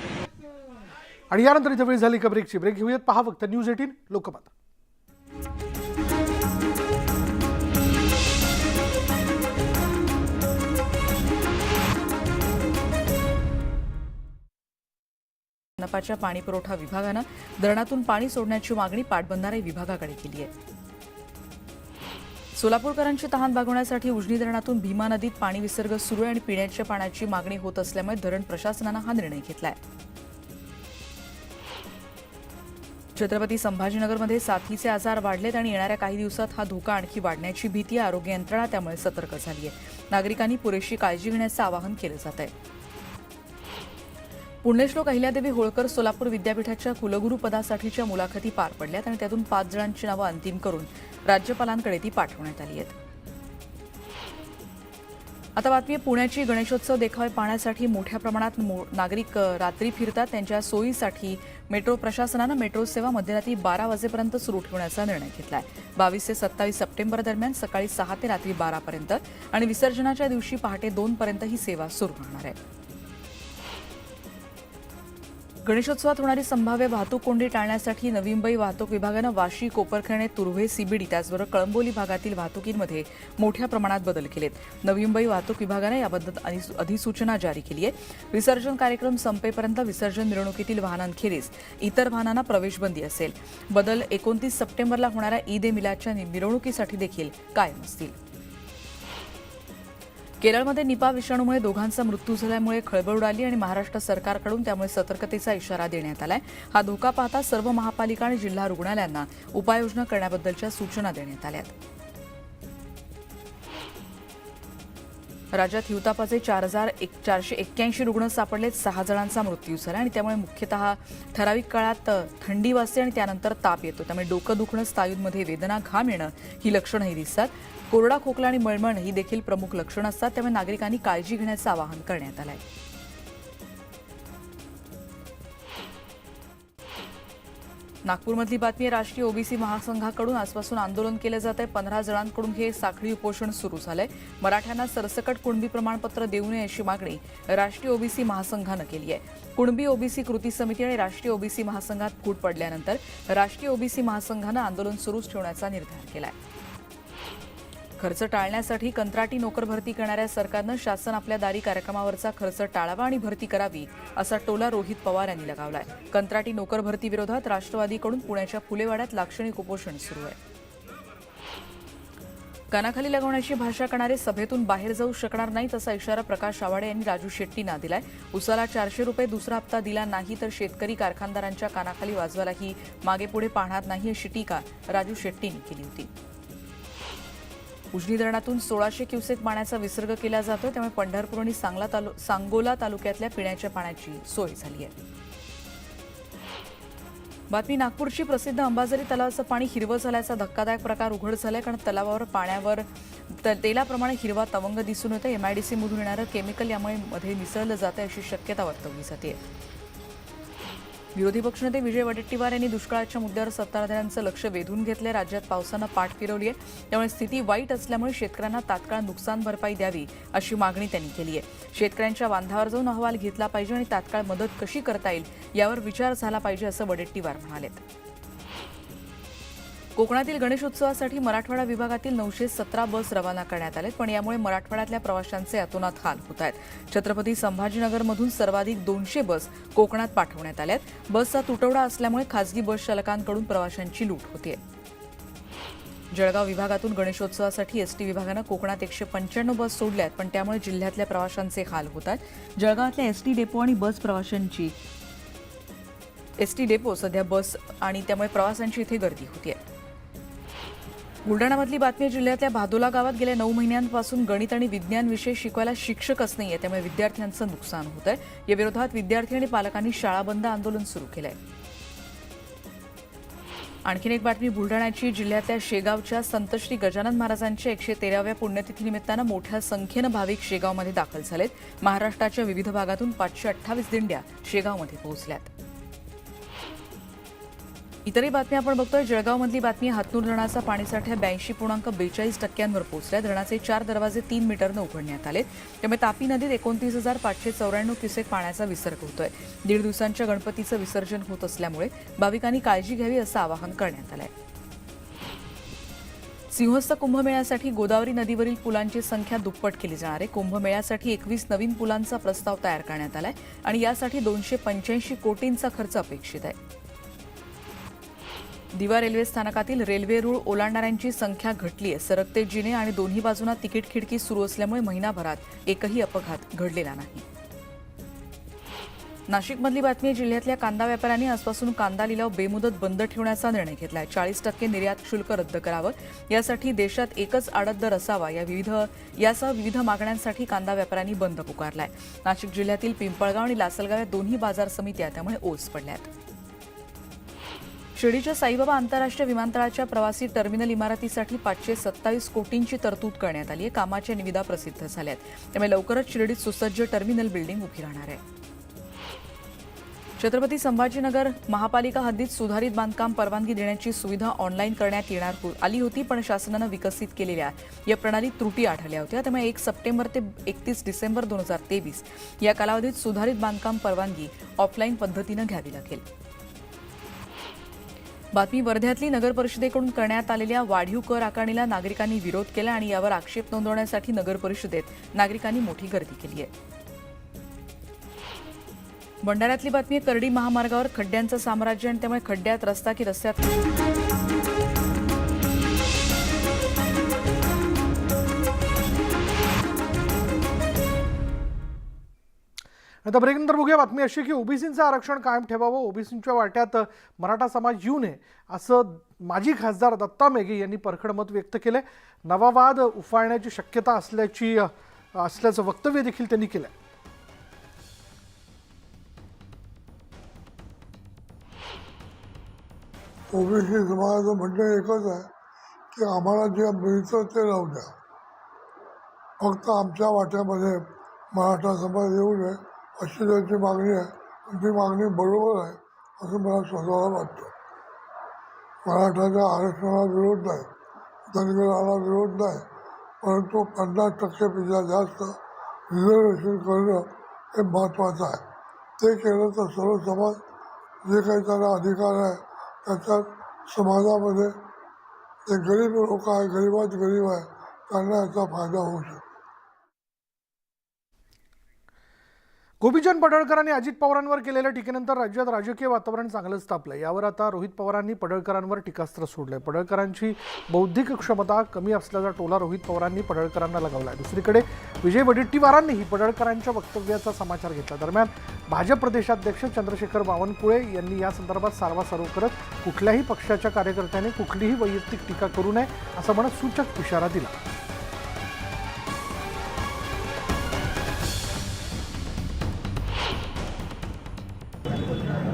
आणि यानंतर इथे वेळ झाली का ब्रेकची. ब्रेक घेऊयात. पहा फक्त न्यूज 18 लोकमत. मनपाच्या पाणीपुरवठा विभागानं धरणातून पाणी सोडण्याची मागणी पाटबंधारे विभागाकडे केली आहे. सोलापूरकरांची तहान भागवण्यासाठी उजनी धरणातून भीमा नदीत पाणी विसर्ग सुरू आहे आणि पिण्याच्या पाण्याची मागणी होत असल्यामुळे धरण प्रशासनानं हा निर्णय घेतलाय. छत्रपती संभाजीनगरमध्ये साथीचे आजार वाढलेत आणि येणाऱ्या काही दिवसात हा धोका आणखी वाढण्याची भीती आरोग्य यंत्रणा त्यामुळे सतर्क झाली आहे. नागरिकांनी पुरेशी काळजी घेण्याचं आवाहन केलं जात आहे. पुण्यश्लोक अहिल्यादेवी होळकर सोलापूर विद्यापीठाच्या कुलगुरू पदासाठीच्या मुलाखती पार पडल्यात आणि त्यातून 5 जणांची नावं अंतिम करून राज्यपालांकडे ती पाठवण्यात आली आहेत. आता बातमी आहे पुण्याची. गणेशोत्सव देखावे पाहण्यासाठी मोठ्या प्रमाणात नागरिक रात्री फिरतात. त्यांच्या सोयीसाठी मेट्रो प्रशासनानं मेट्रो सेवा मध्यरात्री 12 वाजेपर्यंत सुरू ठेवण्याचा निर्णय घेतलाय. 22 ते 27 सप्टेंबर दरम्यान सकाळी 6 ते रात्री 12 पर्यंत आणि विसर्जनाच्या दिवशी पहाटे 2 पर्यंत ही सेवा सुरू राहणार आहे. गणेशोत्सवात होणारी संभाव्य वाहतूक कोंडी टाळण्यासाठी नवी मुंबई वाहतूक विभागानं वाशी, कोपरखैरणे, तुर्भे, सीबीडी त्याचबरोबर कळंबोली भागातील वाहतुकीमध्ये मोठ्या प्रमाणात बदल केलेत. नवी मुंबई वाहतूक विभागानं याबद्दल अधिसूचना जारी केली आहे. विसर्जन कार्यक्रम संपेपर्यंत विसर्जन मिरवणुकीतील वाहनांखेरीज इतर वाहनांना प्रवेशबंदी असेल. बदल 29 सप्टेंबरला होणाऱ्या ईद ए मिलादच्या मिरवणुकीसाठी देखील कायम असतील. केरळमध्ये निपा विषाणूमुळे दोघांचा मृत्यू झाल्यामुळे खळबळ उडाली आणि महाराष्ट्र सरकारकडून त्यामुळे सतर्कतेचा इशारा देण्यात आलाय. हा धोका पाहता सर्व महापालिका आणि जिल्हा रुग्णालयांना उपाययोजना करण्याबद्दलच्या सूचना देण्यात आल्या. राज्यात हिवतापाचे 4,481 रुग्ण सापडलेत. 6 जणांचा मृत्यू झाला आणि त्यामुळे मुख्यतः ठराविक काळात थंडी वाजते आणि त्यानंतर ताप येतो. त्यामुळे डोकं दुखणं, स्नायूंमध्ये वेदना, घाम येणं ही लक्षणंही दिसतात. कोरडा खोकला आणि मळमळ ही देखील प्रमुख लक्षणं असतात. त्यामुळे नागरिकांनी काळजी घेण्याचं आवाहन करण्यात आलं आहे. नागपूरमधली बातमी आहे. राष्ट्रीय ओबीसी महासंघाकडून आजपासून आंदोलन केलं जात आहे. 15 जणांकडून हे साखळी उपोषण सुरू झालंय. मराठ्यांना सरसकट कुणबी प्रमाणपत्र देऊ नये अशी मागणी राष्ट्रीय ओबीसी महासंघानं केली आहे. कुणबी ओबीसी कृती समिती आणि राष्ट्रीय ओबीसी महासंघात फूट पडल्यानंतर राष्ट्रीय ओबीसी महासंघानं आंदोलन सुरूच ठेवण्याचा निर्धार केलाय. खर्च टाळण्यासाठी कंत्राटी नोकर भरती करणाऱ्या सरकारनं शासन आपल्या दारी कार्यक्रमावरचा खर्च टाळावा आणि भरती करावी असा टोला रोहित पवार यांनी लगावलाय. कंत्राटी नोकर भरती विरोधात राष्ट्रवादीकडून पुण्याच्या फुलेवाड्यात लाक्षणिक उपोषण सुरू आहे. कानाखाली लगावण्याची भाषा करणारे सभेतून बाहेर जाऊ शकणार नाहीत असा इशारा प्रकाश आवाडे यांनी राजू शेट्टींना दिलाय. उसाला 400 रुपये दुसरा हप्ता दिला नाही तर शेतकरी कारखानदारांच्या कानाखाली वाजवायलाही मागेपुढे पाहणार नाही अशी टीका राजू शेट्टींनी केली होती. उजनी धरणातून 1600 क्युसेक पाण्याचा विसर्ग केला जातो. त्यामुळे पंढरपूर आणि सांगोला तालुक्यातल्या पिण्याच्या पाण्याची सोय झाली आहे. बातमी नागपूरची प्रसिद्ध अंबाझरी तलावाचं पाणी हिरवं झाल्याचा धक्कादायक प्रकार उघड झालाय, कारण तलावावर पाण्यावर तेलाप्रमाणे हिरवा तवंग दिसून येतो. MIDC मधून येणारं केमिकल यामुळे मध्ये मिसळलं जातं अशी शक्यता वर्तवली जाते. विरोधी पक्षनेते विजय वडेट्टीवार यांनी दुष्काळाच्या मुद्द्यावर सत्ताधाऱ्यांचं लक्ष वेधून घेतलंय. राज्यात पावसानं पाठ फिरवली आहे, त्यामुळे स्थिती वाईट असल्यामुळे शेतकऱ्यांना तात्काळ नुकसान भरपाई द्यावी अशी मागणी त्यांनी केली आहे. शेतकऱ्यांच्या बांधावर जाऊन अहवाल घेतला पाहिजे आणि तात्काळ मदत कशी करता येईल यावर विचार झाला पाहिजे असं वडेट्टीवार म्हणालेत. कोकणातील गणेशोत्सवासाठी मराठवाडा विभागातील 917 बस रवाना करण्यात आलेत, पण यामुळे मराठवाड्यातल्या प्रवाशांचे अतोनात हाल होत आहेत. छत्रपती संभाजीनगरमधून सर्वाधिक 200 बस कोकणात पाठवण्यात आल्यात. बसचा तुटवडा असल्यामुळे खासगी बस चालकांकडून प्रवाशांची लूट होते. जळगाव विभागातून गणेशोत्सवासाठी एसटी विभागानं कोकणात 195 बस सोडल्यात, पण त्यामुळे जिल्ह्यातल्या प्रवाशांचे हाल होत आहेत. जळगावातल्या एसटी डेपो आणि बस प्रवाशांची एसटी डेपो सध्या बस आणि त्यामुळे प्रवाशांची इथे गर्दी होतीये. बुलडाणामधली बातमी. जिल्ह्यातल्या भादोला गावात गेल्या 9 महिन्यांपासून गणित आणि विज्ञान विषय शिकवायला शिक्षकच नाहीये, त्यामुळे विद्यार्थ्यांचं नुकसान होत आहे. या विरोधात विद्यार्थी आणि पालकांनी शाळा बंद आंदोलन सुरू केलंय. आणखीन एक बातमी बुलडाण्याची. जिल्ह्यातल्या शेगावच्या संत श्री गजानन महाराजांच्या 113व्या पुण्यतिथीनिमित्तानं मोठ्या संख्येनं भाविक शेगावमध्ये दाखल झालेत. महाराष्ट्राच्या विविध भागातून 528 दिंड्या शेगावमध्ये पोहोचल्यात. इतरही बातमी आपण बघतोय. जळगावमधली बातमी. हातनूर धरणाचा पाणीसाठा 82.42% पोहोचला. धरणाचे 4 दरवाजे 3 मीटरनं उघडण्यात आले, त्यामुळे तापी नदीत 29,594 क्युसेक पाण्याचा विसर्ग होतोय. 1.5 दिवसांच्या गणपतीचं विसर्जन होत असल्यामुळे भाविकांनी काळजी घ्यावी असं आवाहन करण्यात आलंय. सिंहस्थ कुंभमेळ्यासाठी गोदावरी नदीवरील पुलांची संख्या दुप्पट केली जाणार आहे. कुंभमेळ्यासाठी 21 नवीन पुलांचा प्रस्ताव तयार करण्यात आलाय आणि यासाठी 285 कोटींचा खर्च अपेक्षित आहे. दिवा रेल्वे स्थानकातील रेल्वे रूळ ओलांडणाऱ्यांची संख्या घटली आहे. सरकते जिने आणि दोन्ही बाजूंना तिकीट खिडकी सुरू असल्यामुळे महिनाभरात एकही अपघात घडलेला नाही. नाशिकमधली बातमी. जिल्ह्यातल्या कांदा व्यापाऱ्यांनी आजपासून कांदा लिलाव बेमुदत बंद ठेवण्याचा निर्णय घेतला आहे. 40% निर्यात शुल्क रद्द करावं, यासाठी देशात एकच आडत दर असावा, यासह विविध मागण्यांसाठी कांदा व्यापाऱ्यांनी बंद पुकारलाय. नाशिक जिल्ह्यातील पिंपळगाव आणि लासलगाव या दोन्ही बाजार समित्या त्यामुळे ओस पडल्यात. शिर्डीच्या साईबाबा आंतरराष्ट्रीय विमानतळाच्या प्रवासी टर्मिनल इमारतीसाठी 527 कोटींची तरतूद करण्यात आली आहे. कामाच्या निविदा प्रसिद्ध झाल्यात, त्यामुळे लवकरच शिर्डीत सुसज्ज टर्मिनल बिल्डिंग उभी राहणार आहे. छत्रपती संभाजीनगर महापालिका हद्दीत सुधारित बांधकाम परवानगी देण्याची सुविधा ऑनलाईन करण्यात आली होती, पण शासनानं विकसित केलेल्या या प्रणालीत त्रुटी आढळल्या होत्या. त्यामुळे 1 सप्टेंबर ते 31 डिसेंबर 2023 या कालावधीत सुधारित बांधकाम परवानगी ऑफलाईन पद्धतीनं घ्यावी लागेल. बातमी. वर्ध्यातली नगर परिषदेकडून करण्यात आलेल्या वाढीव कर आकारणीला नागरिकांनी विरोध केला आणि यावर आक्षेप नोंदवण्यासाठी नगर परिषदेत नागरिकांनी मोठी गर्दी केली आहे. भंडाऱ्यातली बातमी. करडी महामार्गावर खड्ड्यांचं साम्राज्य आणि त्यामुळे खड्ड्यात रस्ता की रस्त्यात आता ब्रेकनंतर बघूया बातमी अशी की ओबीसींचं आरक्षण कायम ठेवावं, ओबीसींच्या वाट्यात मराठा समाज येऊ नये असं माजी खासदार दत्ता मेघे यांनी परखड मत व्यक्त केलंय. नवा वाद उफाळण्याची शक्यता असल्याचं वक्तव्य देखील त्यांनी केलंय. ओबीसी समाजाचं म्हणणं एकच आहे की आम्हाला जे मिळतं ते राहू द्या, फक्त आमच्या वाट्यामध्ये मराठा समाज येऊ नये अशी त्यांची मागणी आहे. ती मागणी बरोबर आहे असं मला स्वतःला वाटतं. मराठाच्या आरक्षणाला विरोध नाही, धनगराला विरोध नाही, परंतु 50%पेक्षा जास्त रिझर्वेशन करणं हे महत्त्वाचं आहे. ते केलं तर सर्व समाज जे काही त्यांना अधिकार आहे त्याच्यात समाजामध्ये जे गरीब लोक आहे, गरीबात गरीब आहे, त्यांना याचा फायदा होऊ शकतो. गोपीचंद पडळकरांनी अजित पवारांवर केलेल्या टीकेनंतर राज्यात राजकीय वातावरण चांगलंच तापलं. यावर आता रोहित पवारांनी पडळकरांवर टीकास्त्र सोडलंय. पडळकरांची बौद्धिक क्षमता कमी असल्याचा टोला रोहित पवारांनी पडळकरांना लगावला. दुसरीकडे विजय वडेट्टीवारांनीही पडळकरांच्या वक्तव्याचा समाचार घेतला. दरम्यान भाजप प्रदेशाध्यक्ष चंद्रशेखर बावनकुळे यांनी या संदर्भात सारवासारव करत कुठल्याही पक्षाच्या कार्यकर्त्याने कुठलीही वैयक्तिक टीका करू नये असं म्हणत सूचक इशारा दिला.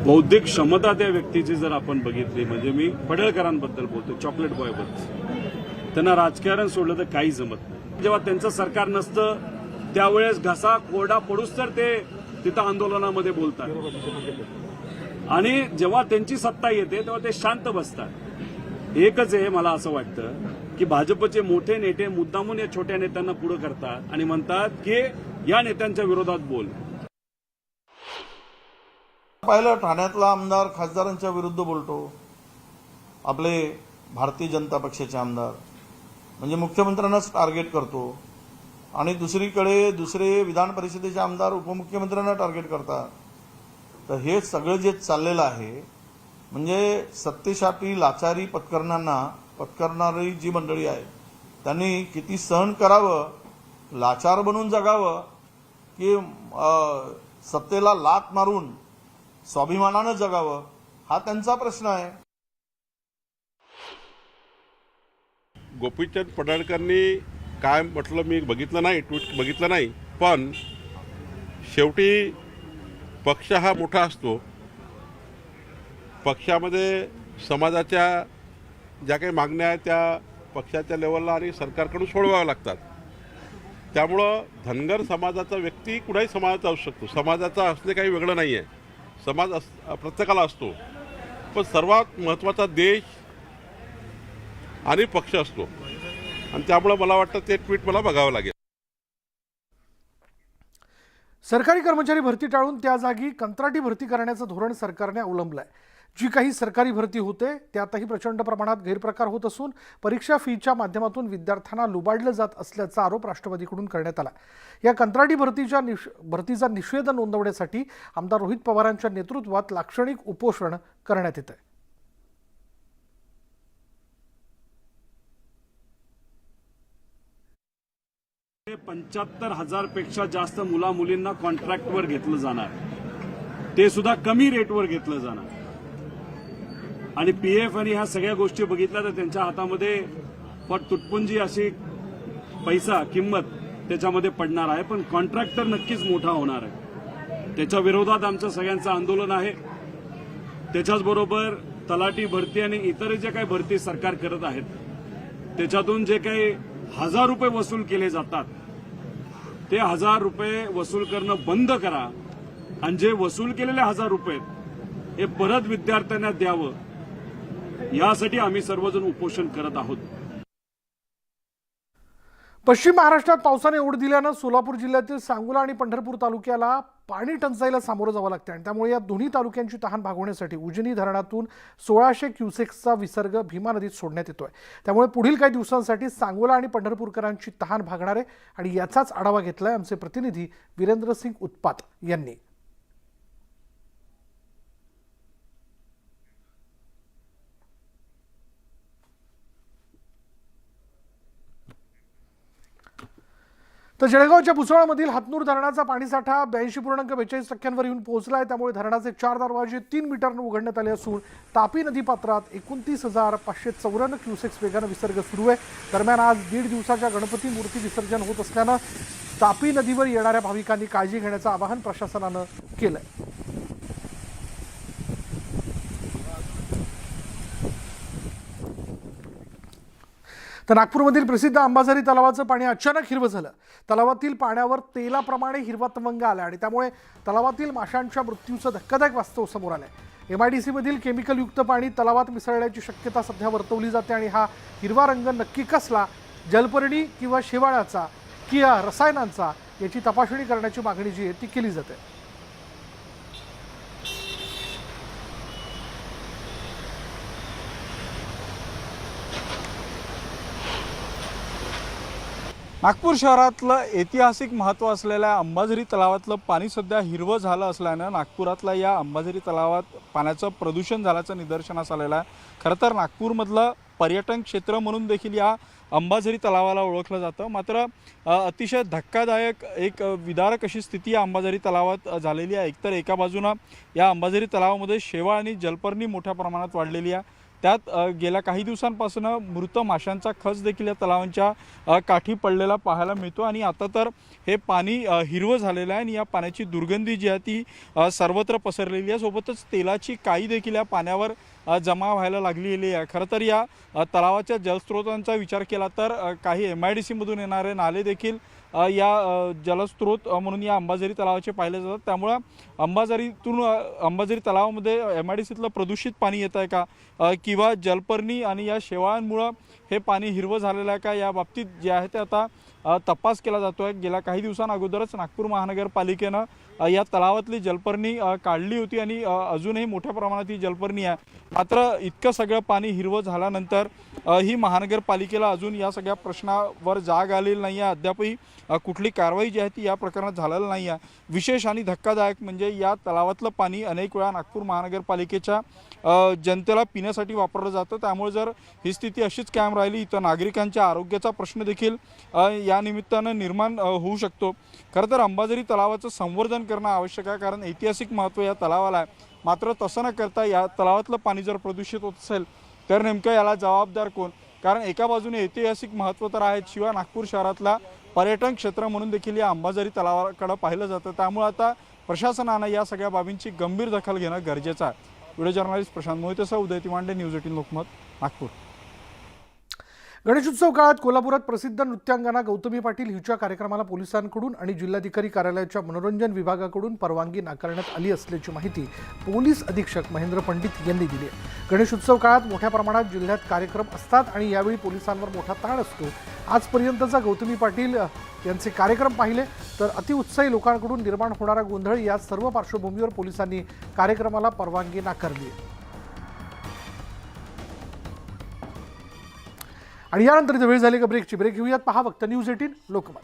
बौद्धिक क्षमता त्या व्यक्तीची जर आपण बघितली, म्हणजे मी पडळकरांबद्दल बोलतो, चॉकलेट बॉयबद्दल, त्यांना राजकारण सोडलं तर काही जमत नाही. जेव्हा त्यांचं सरकार नसतं त्यावेळेस घसा कोरडा पडूस तर ते तिथं आंदोलनामध्ये बोलतात, आणि जेव्हा त्यांची सत्ता येते तेव्हा ते शांत बसतात. एकच आहे, मला असं वाटतं की भाजपचे मोठे नेते मुद्दामून या छोट्या नेत्यांना पुढे करतात आणि म्हणतात की या नेत्यांच्या विरोधात बोल. पाहिलं ठाण्यातला आमदार खासदारांच्या विरुद्ध बोलतो, आपले भारतीय जनता पक्षाचे आमदार, म्हणजे मुख्यमंत्र्यांनाच टार्गेट करतो, आणि दुसरीकडे दुसरे विधान परिषदेचे आमदार उपमुख्यमंत्र्यांना टार्गेट करतात. तर हे सगळं जे चाललेलं आहे, म्हणजे सत्तेसाठी लाचारी पत्करणारी जी मंडळी आहे त्यांनी किती सहन करावं, लाचार बनून जगावं की सत्तेला लाथ मारून स्वाभिमानानं जगावं, हा त्यांचा प्रश्न आहे. गोपीचंद पडळकरांनी काय म्हटलं मी बघितलं नाही, ट्विट बघितलं नाही, पण शेवटी पक्ष हा मोठा असतो. पक्षामध्ये समाजाच्या ज्या काही मागण्या आहेत त्या पक्षाच्या लेवलला आणि सरकारकडून सोडवाव्या लागतात. त्यामुळं धनगर समाजाचा व्यक्ती कुणाही समाजाचा असू शकतो, समाजाचा असणे काही वेगळं नाही आहे, समाज प्रत्येकाला असतो, पण सर्वात महत्त्वाचा देश आणि पक्ष असतो, आणि त्यामुळं मला वाटतं ते ट्विट मला बघावं लागेल. सरकारी कर्मचारी भरती टाळून त्या जागी कंत्राटी भरती करण्याचं धोरण सरकारने अवलंबलं आहे. जी काही सरकारी भरती होते त्यातही प्रचंड प्रमाणात गैरप्रकार होत असून परीक्षा फीच्या माध्यमातून विद्यार्थ्यांना लुबाडलं जात असल्याचा आरोप राष्ट्रवादीकडून करण्यात आला. या कंत्राटी भरतीचा निषेध नोंदवण्यासाठी आमदार रोहित पवारांच्या नेतृत्वात लाक्षणिक उपोषण करण्यात येत आहे. हे 75,000 पेक्षा जास्त मुला मुलींना कॉन्ट्रॅक्टवर घेतलं जाणार, ते सुद्धा कमी रेटवर घेतलं जाणार, आणि पीएफ आणि ह्या सगळ्या गोष्टी बघितल्या तर त्यांच्या हातामध्ये तुटपुंजी अशी पैसा किंमत त्याच्यामध्ये पडणार आहे. पण कॉन्ट्रॅक्टर नक्कीच मोठा होणार आहे. त्याच्या विरोधात आमचं सगळ्यांचं आंदोलन आहे. त्याच्याचबरोबर तलाठी भरती आणि इतर जे काही भरती सरकार करत आहेत त्याच्यातून जे काही 1000 रुपये वसूल केले जातात ते 1000 रुपये वसूल करणं बंद करा, आणि जे वसूल केलेले 1000 रुपये हे परत विद्यार्थ्यांना द्यावं, यासाठी आम्ही सर्वजण उपोषण करत आहोत. पश्चिम महाराष्ट्रात पावसाने ओढ दिल्यानं सोलापूर जिल्ह्यातील सांगोला आणि पंढरपूर तालुक्याला पाणी टंचाईला सामोरं जावं लागतं, आणि त्यामुळे या दोन्ही तालुक्यांची तहान भागवण्यासाठी उजनी धरणातून 1600 क्युसेक्सचा विसर्ग भीमा नदीत सोडण्यात येतोय. त्यामुळे पुढील काही दिवसांसाठी सांगोला आणि पंढरपूरकरांची तहान भागणार आहे, आणि याचाच आढावा घेतलाय आमचे प्रतिनिधी वीरेंद्र सिंग उत्पात यांनी. तर जळगावच्या भुसावळमधील हातनूर धरणाचा पाणीसाठा 82.42% येऊन पोहोचला आहे. त्यामुळे धरणाचे 4 दरवाजे 3 मीटरनं उघडण्यात आले असून तापी नदीपात्रात 29,554 क्युसेक्स वेगानं विसर्ग सुरू आहे. दरम्यान आज 1.5 दिवसाच्या गणपती मूर्ती विसर्जन होत असल्यानं तापी नदीवर येणाऱ्या भाविकांनी काळजी घेण्याचं आवाहन प्रशासनानं केलंय. तर नागपूरमधील प्रसिद्ध अंबाझरी तलावाचं पाणी अचानक हिरवं झालं. तलावातील पाण्यावर तेलाप्रमाणे हिरवा तवंग आला, आणि त्यामुळे तलावातील माशांच्या मृत्यूचं धक्कादायक वास्तव समोर आलंय. MIDC-मधील केमिकलयुक्त पाणी तलावात मिसळण्याची शक्यता सध्या वर्तवली जाते, आणि हा हिरवा रंग नक्की कसला, जलपर्णी किंवा शेवाळाचा की रसायनांचा, याची तपासणी करण्याची मागणी जी आहे ती केली जाते. नागपूर शहरातलं ऐतिहासिक महत्त्व असलेल्या अंबाझरी तलावातलं पाणी सध्या हिरवं झालं असल्यानं नागपुरातल्या या अंबाझरी तलावात पाण्याचं प्रदूषण झाल्याचं निदर्शनास आलेलं आहे. खरं तर नागपूरमधलं पर्यटन क्षेत्र म्हणून देखील या अंबाझरी तलावाला ओळखलं जातं. मात्र अतिशय धक्कादायक एक विदारक अशी स्थिती या अंबाझरी तलावात झालेली आहे. एकतर एका बाजूनं या अंबाझरी तलावामध्ये शेवाळ आणि जलपर्णी मोठ्या प्रमाणात वाढलेली आहे, त्यात गेल्या काही दिवसांपासून मृत माशांचा खच देखील या तलावांच्या काठी पडलेला पाहायला मिळतो आणि आता तर हे पाणी हिरवं झालेलं आहे आणि या पाण्याची दुर्गंधी जी आहे ती सर्वत्र पसरलेली आहे. सोबतच तेलाची काई देखील या पाण्यावर जमा व्हायला लागलेली आहे. खरं तर या तलावाच्या जलस्रोतांचा विचार केला तर काही MIDC मधून येणारे नाले देखील या जलस्रोत म्हणून या अंबाझरी तलावाचे पाहिले जातात. त्यामुळं अंबाझरी तलावामध्ये MIDCतलं प्रदूषित पाणी येत आहे का किंवा जलपर्णी आणि या शेवाळांमुळं हे पाणी हिरवं झालेलं आहे का या बाबतीत जे आहे ते आता तपास केला जातो आहे. गेल्या काही दिवसांअगोदरच नागपूर महानगरपालिकेनं या तलावातली जलपर्णी काढली होती आणि अजूनही मोठ्या प्रमाणात ही जलपर्णी आहे. मात्र इतकं सगळं पाणी हिरवं झाल्यानंतर ही महानगरपालिकेला अजून या सगळ्या प्रश्नावर जाग आलेली नाही आहे. अद्यापही कुठली कारवाई जी आहे ती या प्रकरणात झालेली नाही आहे. विशेष आणि धक्कादायक म्हणजे या तलावातलं पाणी अनेक वेळा नागपूर महानगरपालिकेच्या जनतेला पिण्यासाठी वापरलं जातं. त्यामुळे जर ही स्थिती अशीच कायम राहिली तर नागरिकांच्या आरोग्याचा प्रश्न देखील या निमित्तानं निर्माण होऊ शकतो. खरं तर अंबाझरी तलावाचं संवर्धन करणं आवश्यक आहे कारण ऐतिहासिक महत्त्व या तलावाला आहे. मात्र तसं न करता या तलावातलं पाणी जर प्रदूषित होत असेल तर नेमकं याला जबाबदार कोण? कारण एका बाजूने ऐतिहासिक महत्त्व तर आहे, शिवाय नागपूर शहरातला पर्यटन क्षेत्र म्हणून देखील या अंबाझरी तलावाकडे पाहिलं जातं. त्यामुळे आता प्रशासनानं या सगळ्या बाबींची गंभीर दखल घेणं गरजेचं आहे. व्हिडिओ जर्नलिस्ट प्रशांत मोहितेसह उदय तिमांडे, न्यूज 18 लोकमत, नागपूर. गणेशोत्सव काळात कोल्हापुरात प्रसिद्ध नृत्यांगना गौतमी पाटील हिच्या कार्यक्रमाला पोलिसांकडून आणि जिल्हाधिकारी कार्यालयाच्या मनोरंजन विभागाकडून परवानगी नाकारण्यात आली असल्याची माहिती पोलीस अधीक्षक महेंद्र पंडित यांनी दिली आहे. गणेशोत्सव काळात मोठ्या प्रमाणात जिल्ह्यात कार्यक्रम असतात आणि यावेळी पोलिसांवर मोठा ताण असतो. आजपर्यंतचा गौतमी पाटील यांचे कार्यक्रम पाहिले तर अतिउत्साही लोकांकडून निर्माण होणारा गोंधळ या सर्व पार्श्वभूमीवर पोलिसांनी कार्यक्रमाला परवानगी नाकारली आहे. आणि यानंतर इथे वेळ झाली का ब्रेकची. ब्रेक घेऊयात. पहा फक्त न्यूज 18 लोकमत.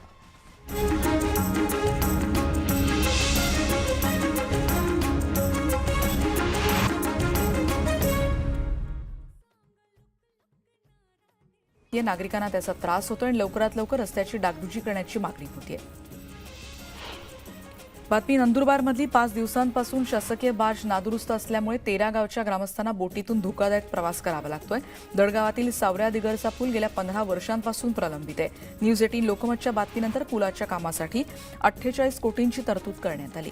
या नागरिकांना त्याचा त्रास होतो आणि लवकरात लवकर रस्त्याची डागडुजी करण्याची मागणी होती. बातमी नंदुरबारमधली 5 दिवसांपासून शासकीय बार्ज नादुरुस्त असल्यामुळे 13 गावच्या ग्रामस्थांना बोटीतून धोकादायक प्रवास करावा लागतोय. दडगावातील सावऱ्या दिगरचा पूल गेल्या 15 वर्षांपासून प्रलंबित आहे. न्यूज 18 लोकमतच्या बातमीनंतर पुलाच्या कामासाठी 48 कोटींची तरतूद करण्यात आली.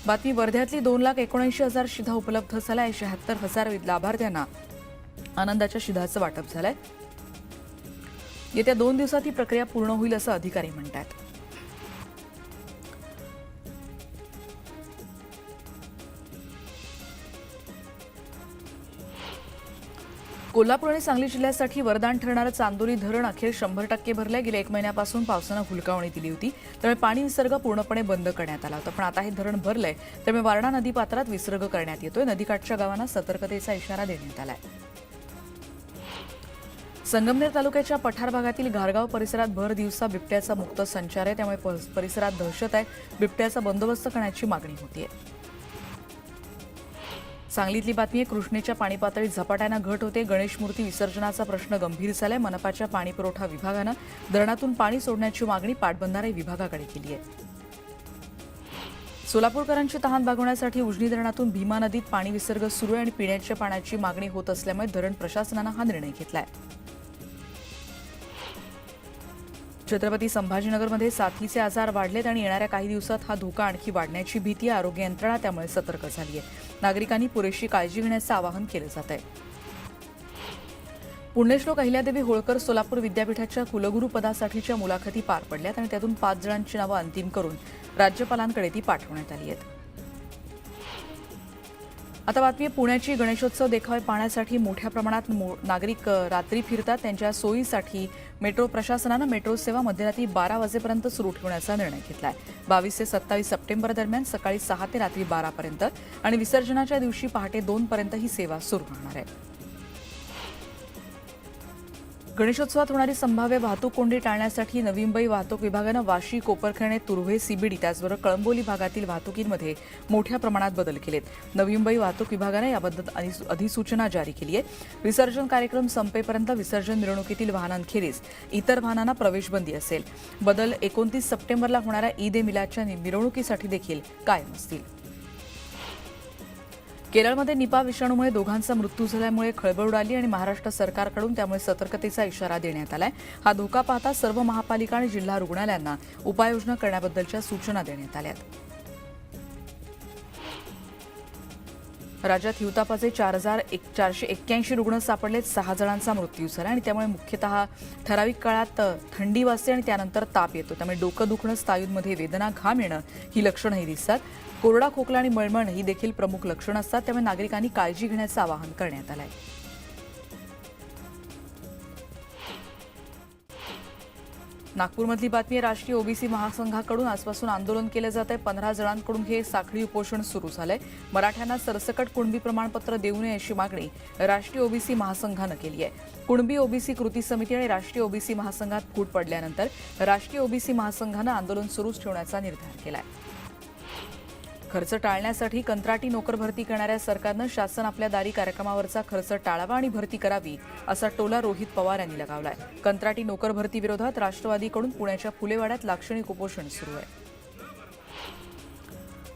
बातमी वर्ध्यातली 2,79,000 शिधा उपलब्ध झाल्या. 76,000 लाभार्थ्यांना आनंदाच्या शिधाचं वाटप झालंय. येत्या 2 दिवसात ही प्रक्रिया पूर्ण होईल असं अधिकारी म्हणतात. कोल्हापूर आणि सांगली जिल्ह्यासाठी वरदान ठरणारं चांदोली धरण अखेर 100% भरलंय. गेल्या 1 महिन्यापासून पावसानं हुलकावणी दिली होती, त्यामुळे पाणी विसर्ग पूर्णपणे बंद करण्यात आला होता. पण आता हे धरण भरलंय, त्यामुळे वारणा नदी पात्रात विसर्ग करण्यात येतोय. नदीकाठच्या गावांना सतर्कतेचा इशारा देण्यात आलाय. संगमनेर तालुक्याच्या पठार भागातील घारगाव परिसरात भर दिवसा बिबट्याचा मुक्त संचार आहे, त्यामुळे परिसरात दहशत आहे. बिबट्याचा बंदोबस्त करण्याची मागणी होतीये. सांगलीतली बातमी आहे. कृष्णेच्या पाणी पातळीत झपाट्यानं घट होते. गणेश मूर्ती विसर्जनाचा प्रश्न गंभीर झालाय. मनपाच्या पाणीपुरवठा विभागानं धरणातून पाणी सोडण्याची मागणी पाटबंधारे विभागाकडे केली आहे. सोलापूरकरांची तहान भागवण्यासाठी उजनी धरणातून भीमा नदीत पाणी विसर्ग सुरू आहे आणि पिण्याच्या पाण्याची मागणी होत असल्यामुळे धरण प्रशासनानं हा निर्णय घेतलाय. छत्रपती संभाजीनगरमध्ये साथीचे आजार वाढलेत आणि येणाऱ्या काही दिवसात हा धोका आणखी वाढण्याची भीती आरोग्य यंत्रणा त्यामुळे सतर्क झाली आहे. नागरिकांनी पुरेशी काळजी घेण्याचं आवाहन केलं जात आहे. पुण्यश्लोक अहिल्यादेवी होळकर सोलापूर विद्यापीठाच्या कुलगुरू पदासाठीच्या मुलाखती पार पडल्यात आणि त्यातून 5 जणांची नावं अंतिम करून राज्यपालांकडे ती पाठवण्यात आली आहेत. आता बातमी पुण्याची गणेशोत्सव देखावे पाहण्यासाठी मोठ्या प्रमाणात नागरिक रात्री फिरतात. त्यांच्या सोयीसाठी मेट्रो प्रशासनानं मेट्रो सेवा मध्यरात्री 12 वाजेपर्यंत सुरू ठेवण्याचा निर्णय घेतला आहे. 22 ते 27 सप्टेंबर दरम्यान सकाळी 6 ते रात्री 12 पर्यंत आणि विसर्जनाच्या दिवशी पहाटे 2 पर्यंत ही सेवा सुरू राहणार आहे. गणेशोत्सवात होणारी संभाव्य वाहतूक कोंडी टाळण्यासाठी नवी मुंबई वाहतूक विभागानं वाशी, कोपरखैरणे, तुर्भे, सीबीडी त्याचबरोबर कळंबोली भागातील वाहतुकीमध्ये मोठ्या प्रमाणात बदल केलेत. नवी मुंबई वाहतूक विभागानं याबद्दल अधिसूचना जारी केली आहे. विसर्जन कार्यक्रम संपेपर्यंत विसर्जन मिरवणुकीतील वाहनांखेरीज इतर वाहनांना प्रवेशबंदी असेल. बदल 29 सप्टेंबरला होणाऱ्या ईद ए मिलादच्या मिरवणुकीसाठी देखील कायम असतील. केरळमध्ये निपा विषाणूमुळे दोघांचा मृत्यू झाल्यामुळे खळबळ उडाली आणि महाराष्ट्र सरकारकडून त्यामुळे सतर्कतेचा इशारा देण्यात आलाय. हा धोका पाहता सर्व महापालिका आणि जिल्हा रुग्णालयांना उपाययोजना करण्याबद्दलच्या सूचना देण्यात आल्या. राज्यात हिवतापाचे 4,481 रुग्ण सापडलेत. 6 जणांचा मृत्यू झाला आणि त्यामुळे मुख्यतः ठराविक काळात थंडी वाजते आणि त्यानंतर ताप येतो. त्यामुळे डोकं दुखणं, स्नायूंमध्ये वेदना, घाम येणं ही लक्षणंही दिसतात. कोरडा खोकला आणि मळमळ ही देखील प्रमुख लक्षणं असतात. त्यामुळे नागरिकांनी काळजी घेण्याचं आवाहन करण्यात आलं आहे. नागपूरमधली बातमी. राष्ट्रीय ओबीसी महासंघाकडून आजपासून आंदोलन केलं जात आहे. 15 जणांकडून हे साखळी उपोषण सुरू झालंय. मराठ्यांना सरसकट कुणबी प्रमाणपत्र देऊ नये अशी मागणी राष्ट्रीय ओबीसी महासंघानं केली आहे. कुणबी ओबीसी कृती समिती आणि राष्ट्रीय ओबीसी महासंघात फूट पडल्यानंतर राष्ट्रीय ओबीसी महासंघानं आंदोलन सुरूच ठेवण्याचा निर्धार केलाय. खर्च टाळण्यासाठी कंत्राटी नोकर भरती करणाऱ्या सरकारनं शासन आपल्या दारी कार्यक्रमावरचा खर्च टाळावा आणि भरती करावी असा टोला रोहित पवार यांनी लगावलाय. कंत्राटी नोकर भरती विरोधात राष्ट्रवादीकडून पुण्याच्या फुलेवाड्यात लाक्षणिक उपोषण सुरू आहे.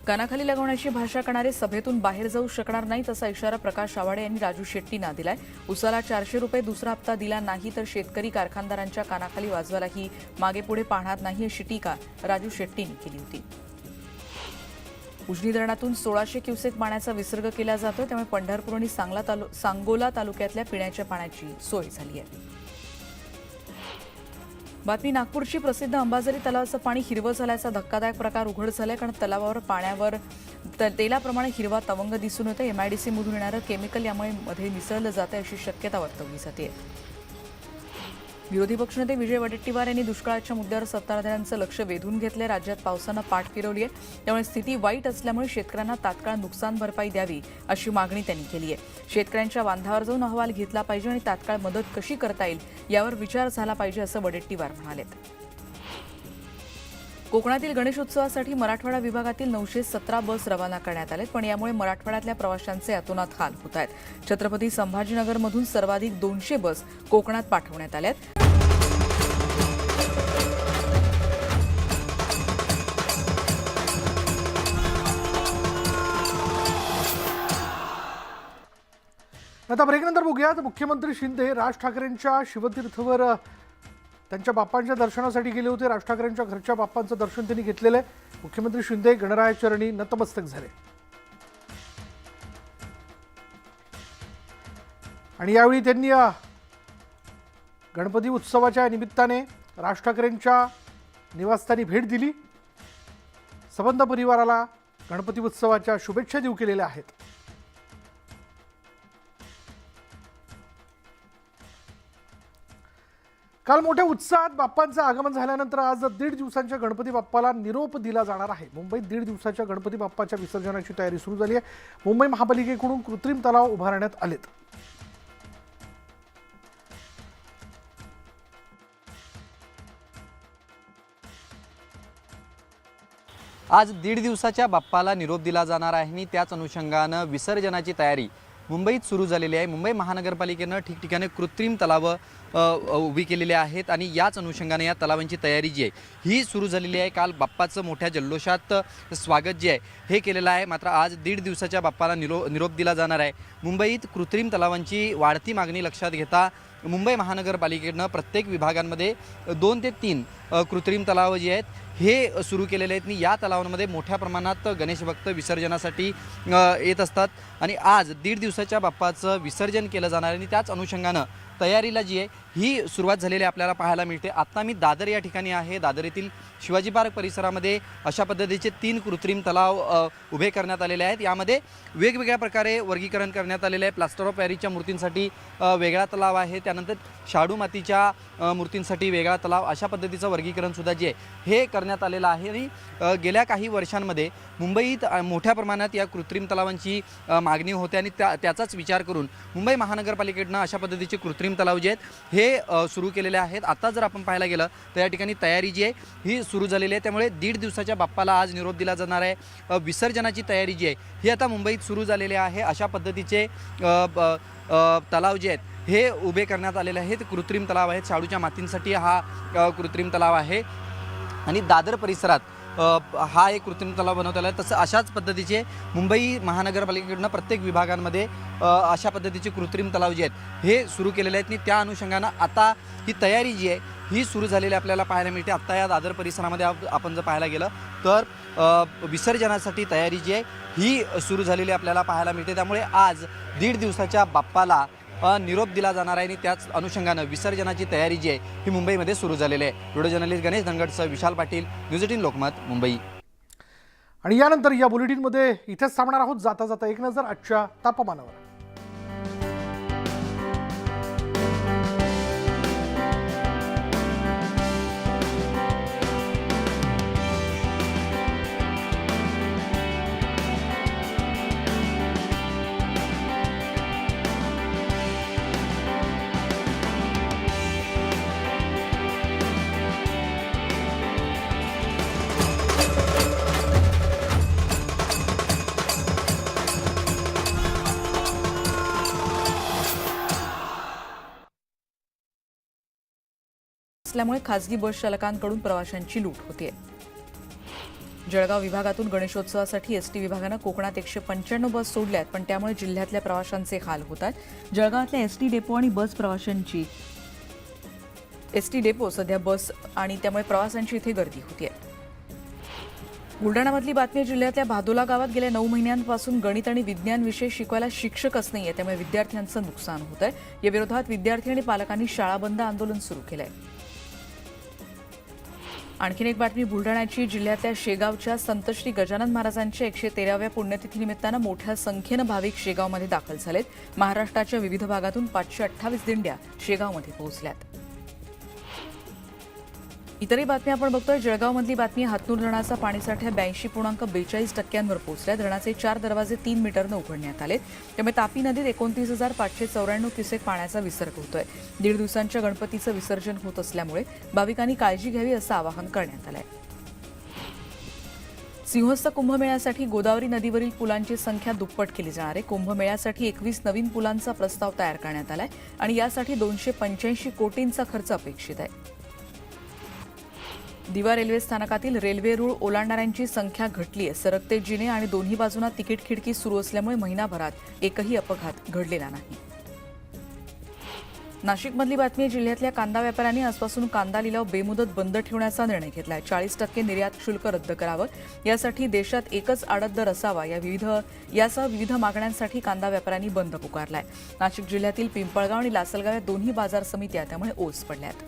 कानाखाली लगवण्याची भाषा करणारे सभेतून बाहेर जाऊ शकणार नाहीत असा इशारा प्रकाश आवाडे यांनी राजू शेट्टींना दिलाय. उसाला 400 रुपये दुसरा हप्ता दिला नाही तर शेतकरी कारखानदारांच्या कानाखाली वाजवायलाही मागेपुढे पाहणार नाही अशी टीका राजू शेट्टींनी केली होती. उजनी धरणातून 1600 क्युसेक पाण्याचा विसर्ग केला जातो. त्यामुळे पंढरपूर आणि सांगोला तालुक्यातल्या पिण्याच्या पाण्याची सोय झाली आहे. बातमी. नागपूरची प्रसिद्ध अंबाझरी तलावाचं पाणी हिरवं झाल्याचा धक्कादायक प्रकार उघड झालाय. कारण तलावावर पाण्यावर तेलाप्रमाणे हिरवा तवंग दिसून येतो. एमआयडीसीमधून येणारं केमिकल यामुळे मध्ये मिसळलं जातं अशी शक्यता वर्तवली जाते. विरोधी पक्षनेते विजय वडेट्टीवार यांनी दुष्काळाच्या मुद्द्यावर सत्ताधाऱ्यांचं लक्ष वेधून घेतलंय. राज्यात पावसानं पाठ फिरवली आहे. त्यामुळे स्थिती वाईट असल्यामुळे शेतकऱ्यांना तात्काळ नुकसान भरपाई द्यावी अशी मागणी त्यांनी केली आहे. शेतकऱ्यांच्या बांधावर जाऊन अहवाल घेतला पाहिजे आणि तात्काळ मदत कशी करता येईल यावर विचार झाला पाहिजे असं वडेट्टीवार म्हणालेत. कोकणातील गणेशोत्सवासाठी मराठवाडा विभागातील 917 बस रवाना करण्यात आलेत. पण यामुळे मराठवाड्यातल्या प्रवाशांचे अतोनात हाल होत आहेत. छत्रपती संभाजीनगरमधून सर्वाधिक 200 बस कोकणात पाठवण्यात आल्यात. आता ब्रेकनंतर बघूया. तर मुख्यमंत्री शिंदे राज ठाकरेंच्या शिवतीर्थवर त्यांच्या बाप्पांच्या दर्शनासाठी गेले होते. राज ठाकरेंच्या घरच्या बाप्पांचं दर्शन त्यांनी घेतलेलं आहे. मुख्यमंत्री शिंदे गणरायाचरणी नतमस्तक झाले आणि यावेळी त्यांनी गणपती उत्सवाच्या निमित्ताने राज ठाकरेंच्या निवासस्थानी भेट दिली. संबंध परिवाराला गणपती उत्सवाच्या शुभेच्छा देऊ केलेल्या आहेत. काल मोठ्या उत्साहात बाप्पांचं आगमन झाल्यानंतर आज 1.5 दिवसांच्या गणपती बाप्पाला निरोप दिला जाणार आहे. मुंबईत 1.5 दिवसाच्या गणपती बाप्पाच्या विसर्जनाची तयारी सुरू झाली आहे. मुंबई महापालिकेकडून कृत्रिम तलाव उभारण्यात आलेत. आज 1.5 दिवसाच्या बाप्पाला निरोप दिला जाणार आहे आणि त्याच अनुषंगानं विसर्जनाची तयारी मुंबईत सुरू झालेली आहे. मुंबई महानगरपालिकेनं ठिकठिकाणी कृत्रिम तलावं उभी केलेली आहेत आणि याच अनुषंगाने या तलावांची तयारी जी आहे ही सुरू झालेली आहे. काल बाप्पाचं मोठ्या जल्लोषात स्वागत जे आहे हे केलेलं आहे. मात्र आज 1.5 दिवसाच्या बाप्पाला निरोप दिला जाणार आहे. मुंबईत कृत्रिम तलावांची वाढती मागणी लक्षात घेता मुंबई महानगरपालिकेनं प्रत्येक विभागांमध्ये 2 ते 3 कृत्रिम तलाव जे आहेत हे सुरू केलेले आहेत. आणि या तलावांमध्ये मोठ्या प्रमाणात गणेश भक्त विसर्जनासाठी येत असतात आणि आज 1.5 दिवसाच्या बाप्पाचं विसर्जन केलं जाणार आणि त्याच अनुषंगानं तयारीला जी आहे ही सुरुवात झालेली आपल्याला पाहायला मिळते. आत्ता मी दादर या ठिकाणी आहे. दादर येथील शिवाजी पार्क परिसरामध्ये अशा पद्धतीचे 3 कृत्रिम तलाव उभे करण्यात आलेले आहेत. यामध्ये वेगवेगळ्या प्रकारे वर्गीकरण करण्यात आलेले आहे. प्लास्टर ऑफ पॅरिसच्या मूर्तींसाठी वेगळा तलाव आहे. त्यानंतर शाडू मातीच्या मूर्तींसाठी वेगळा तलाव, अशा पद्धतीचं वर्गीकरणसुद्धा जे आहे हे करण्यात आलेलं आहे. आणि गेल्या काही वर्षांमध्ये मुंबईत मोठ्या प्रमाणात या कृत्रिम तलावांची मागणी होते आणि त्याचाच विचार करून मुंबई महानगरपालिकेनं अशा पद्धतीचे कृत्रिम तलाव जे आहेत हे सुरू केलेले आहेत. आता जर आपण पाहायला गेलं तर या ठिकाणी तयारी जी आहे ही सुरू झालेली आहे. त्यामुळे 1.5 दिवसाच्या बाप्पाला आज निरोप दिला जाणार आहे. विसर्जनाची तयारी जी आहे ही आता मुंबईत सुरू झालेली आहे. अशा पद्धतीचे तलाव जे आहेत हे उभे करण्यात आलेले आहेत. कृत्रिम तलाव आहेत. शाडूच्या मातींसाठी हा कृत्रिम तलाव आहे आणि दादर परिसरात हा एक कृत्रिम तलाव बनवता आला. तसं अशाच पद्धतीचे मुंबई महानगरपालिकेकडनं प्रत्येक विभागांमध्ये अशा पद्धतीचे कृत्रिम तलाव जे आहेत हे सुरू केलेले आहेत. आणि त्या अनुषंगानं आता ही तयारी जी आहे ही सुरू झालेली आपल्याला पाहायला मिळते. आत्ता या दादर परिसरामध्ये आपण जर पाहायला गेलं तर विसर्जनासाठी तयारी जी आहे ही सुरू झालेली आपल्याला पाहायला मिळते. त्यामुळे आज 1.5 दिवसाच्या बाप्पाला निरोप दिला जाणार आहे आणि त्याच अनुषंगानं विसर्जनाची तयारी जी आहे ही मुंबईमध्ये सुरू झालेली आहे. Video journalist Ganesh धनगडसह Vishal Patil, news 18 Lokmat, Mumbai. आणि यानंतर या बुलेटिनमध्ये इथेच थांबणार आहोत. जाता जाता एक नजर आजच्या तापमानावर. असल्यामुळे खासगी बस चालकांकडून प्रवाशांची लूट होते. जळगाव विभागातून गणेशोत्सवासाठी एसटी विभागानं कोकणात 195 बस सोडल्यात, पण त्यामुळे जिल्ह्यातल्या प्रवाशांचे हाल होत आहेत. जळगावातल्या एसटी डेपो आणि बस प्रवाशांची एसटी डेपो सध्या बस आणि त्यामुळे प्रवाशांची इथे गर्दी होतीये. बुलढाणामधली बातमी. जिल्ह्यातल्या भादोला गावात गेल्या 9 महिन्यांपासून गणित आणि विज्ञान विषय शिकवायला शिक्षकच नाहीये, त्यामुळे विद्यार्थ्यांचं नुकसान होत आहे. या विरोधात विद्यार्थी आणि पालकांनी शाळा बंद आंदोलन सुरू केलंय. आणखीन एक बातमी बुलढाण्याची. जिल्ह्यातल्या शेगावच्या संत श्री गजानन महाराजांच्या 113व्या पुण्यतिथीनिमित्तानं मोठ्या संख्येनं भाविक शेगावमध्ये दाखल झालेत. महाराष्ट्राच्या विविध भागातून 528 दिंड्या शेगावमध्ये पोहोचल्यात. इतरही बातमी आपण बघतोय. जळगावमधली बातमी. हातनूर धरणाचा पाणीसाठा 82.42% पोहोचला. धरणाचे 4 दरवाजे 3 मीटरनं उघडण्यात आले. त्यामुळे तापी नदीत 29,594 क्युसेक पाण्याचा विसर्ग होतोय. 1.5 दिवसांच्या गणपतीचं विसर्जन होत असल्यामुळे भाविकांनी काळजी घ्यावी असं आवाहन करण्यात आलंय. सिंहस्थ कुंभमेळ्यासाठी गोदावरी नदीवरील पुलांची संख्या दुप्पट केली जाणार आहे. कुंभमेळ्यासाठी 21 नवीन पुलांचा प्रस्ताव तयार करण्यात आलाय आणि यासाठी 285 कोटींचा खर्च अपेक्षित आहे. दिवा रेल्वे स्थानकातील रेल्वे रूळ ओलांडणाऱ्यांची संख्या घटली आहे. सरकते जिने आणि दोन्ही बाजूंना तिकीट खिडकी सुरू असल्यामुळे महिनाभरात एकही अपघात घडलेला नाही. नाशिकमधली बातमी. जिल्ह्यातल्या कांदा व्यापाऱ्यांनी आजपासून कांदा लिलाव बेमुदत बंद ठेवण्याचा निर्णय घेतलाय. 40% निर्यात शुल्क रद्द करावं, यासाठी देशात एकच आडत दर असावा, यासह विविध मागण्यांसाठी कांदा व्यापाऱ्यांनी बंद पुकारलाय. नाशिक जिल्ह्यातील पिंपळगाव आणि लासलगाव या दोन्ही बाजार समित्या त्यामुळे ओस पडल्यात.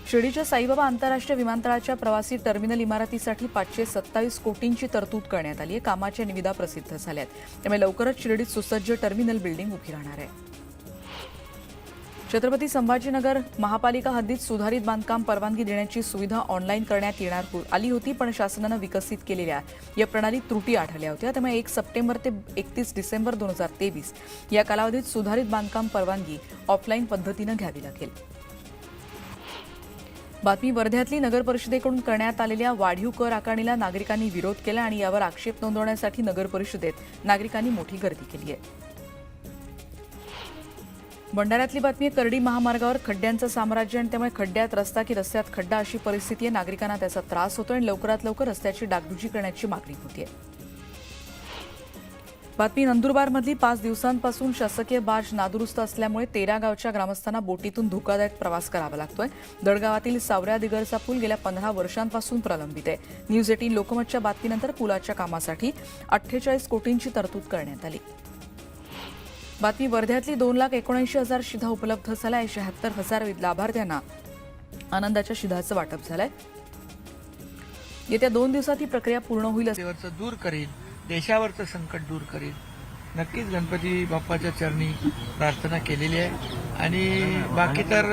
शिर्डीच्या साईबाबा आंतरराष्ट्रीय विमानतळाच्या प्रवासी टर्मिनल इमारतीसाठी 527 कोटींची तरतूद करण्यात आली आहे. कामाच्या निविदा प्रसिद्ध झाल्यात, त्यामुळे लवकरच शिर्डीत सुसज्ज टर्मिनल बिल्डिंग उभी राहणार आहे. छत्रपती संभाजीनगर महापालिका हद्दीत सुधारित बांधकाम परवानगी देण्याची सुविधा ऑनलाईन करण्यात येणार आली होती, पण शासनानं विकसित केलेल्या या प्रणालीत त्रुटी आढळल्या होत्या. त्यामुळे 1 सप्टेंबर ते 31 डिसेंबर 2023 या कालावधीत सुधारित बांधकाम परवानगी ऑफलाईन पद्धतीनं घ्यावी लागेल. बातमी. वर्ध्यातली नगर परिषदेकडून करण्यात आलेल्या वाढीव कर आकारणीला नागरिकांनी विरोध केला आणि यावर आक्षेप नोंदवण्यासाठी नगर परिषदेत नागरिकांनी मोठी गर्दी केली आहे. भंडाऱ्यातली बातमी. करडी महामार्गावर खड्ड्यांचं साम्राज्य आणि त्यामुळे खड्ड्यात रस्ता की रस्त्यात खड्डा अशी परिस्थिती आहे. नागरिकांना त्याचा त्रास होतो आणि लवकरात लवकर रस्त्याची डागडुजी करण्याची मागणी होतीये. बातमी. नंदुरबारमधली 5 दिवसांपासून शासकीय बार्ज नादुरुस्त असल्यामुळे 13 गावच्या ग्रामस्थांना बोटीतून धोकादायक प्रवास करावा लागतोय. दडगावातील सावऱ्या दिगरचा पूल गेल्या 15 वर्षांपासून प्रलंबित आहे. न्यूज 18 लोकमतच्या बातमीनंतर पुलाच्या कामासाठी 48 कोटींची तरतूद करण्यात आली. बातमी. वर्ध्यातली 2,79,000 शिधा उपलब्ध झाल्या. 76,000 लाभार्थ्यांना आनंदाच्या शिधाचं वाटप झालंय. येत्या 2 दिवसात ही प्रक्रिया पूर्ण होईल असं दूर करेल, देशावरचं संकट दूर करेल. नक्कीच गणपती बाप्पाच्या चरणी प्रार्थना केलेली आहे आणि बाकी तर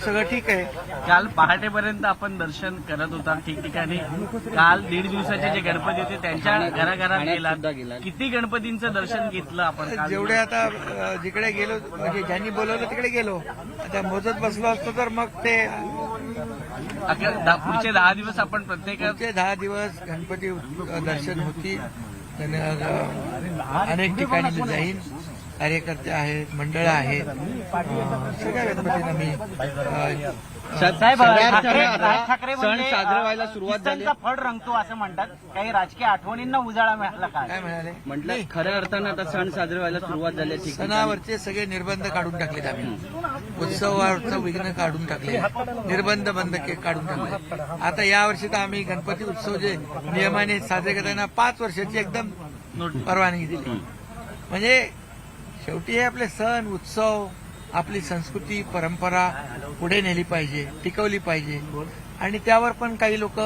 सगळं ठीक आहे. काल पहाटेपर्यंत आपण दर्शन करत होता ठिकठिकाणी. काल 1.5 दिवसाचे जे गणपती होते त्यांच्या घराघरात गेला. किती गणपतींचं दर्शन घेतलं आपण? जेवढे आता जिकडे गेलो म्हणजे ज्यांनी बोलवलं तिकडे गेलो. आता मोजत बसलो असतो तर मग ते पुढचे 10 दिवस आपण प्रत्येक 10 दिवस गणपती दर्शन होती. अनेक ठिकाणी मी जाईन. कार्यकर्ते आहेत, मंडळं आहेत, सगळ्या गणपतींना मी साहेब राज ठाकरे सण साजरे व्हायला सुरुवात झाली. दिसांचा फड रंगतो असं म्हणतात, काही राजकीय आठवणींना उजाळा मिळाला काय म्हणाले? म्हटलं खऱ्या अर्थानं आता सण साजरे व्हायला सुरुवात झाली आहे. सणावरचे सगळे निर्बंध काढून टाकलेत आम्ही. उत्सवावरचं विघ्न काढून टाकले, निर्बंध बंद काढून टाकले. आता यावर्षी तर आम्ही गणपती उत्सव जे नियमाने साजरे करताना 5 वर्षाची एकदम परवानगी दिली. म्हणजे शेवटी हे आपले सण उत्सव, आपली संस्कृती परंपरा पुढे नेली पाहिजे, टिकवली पाहिजे. आणि त्यावर पण काही लोक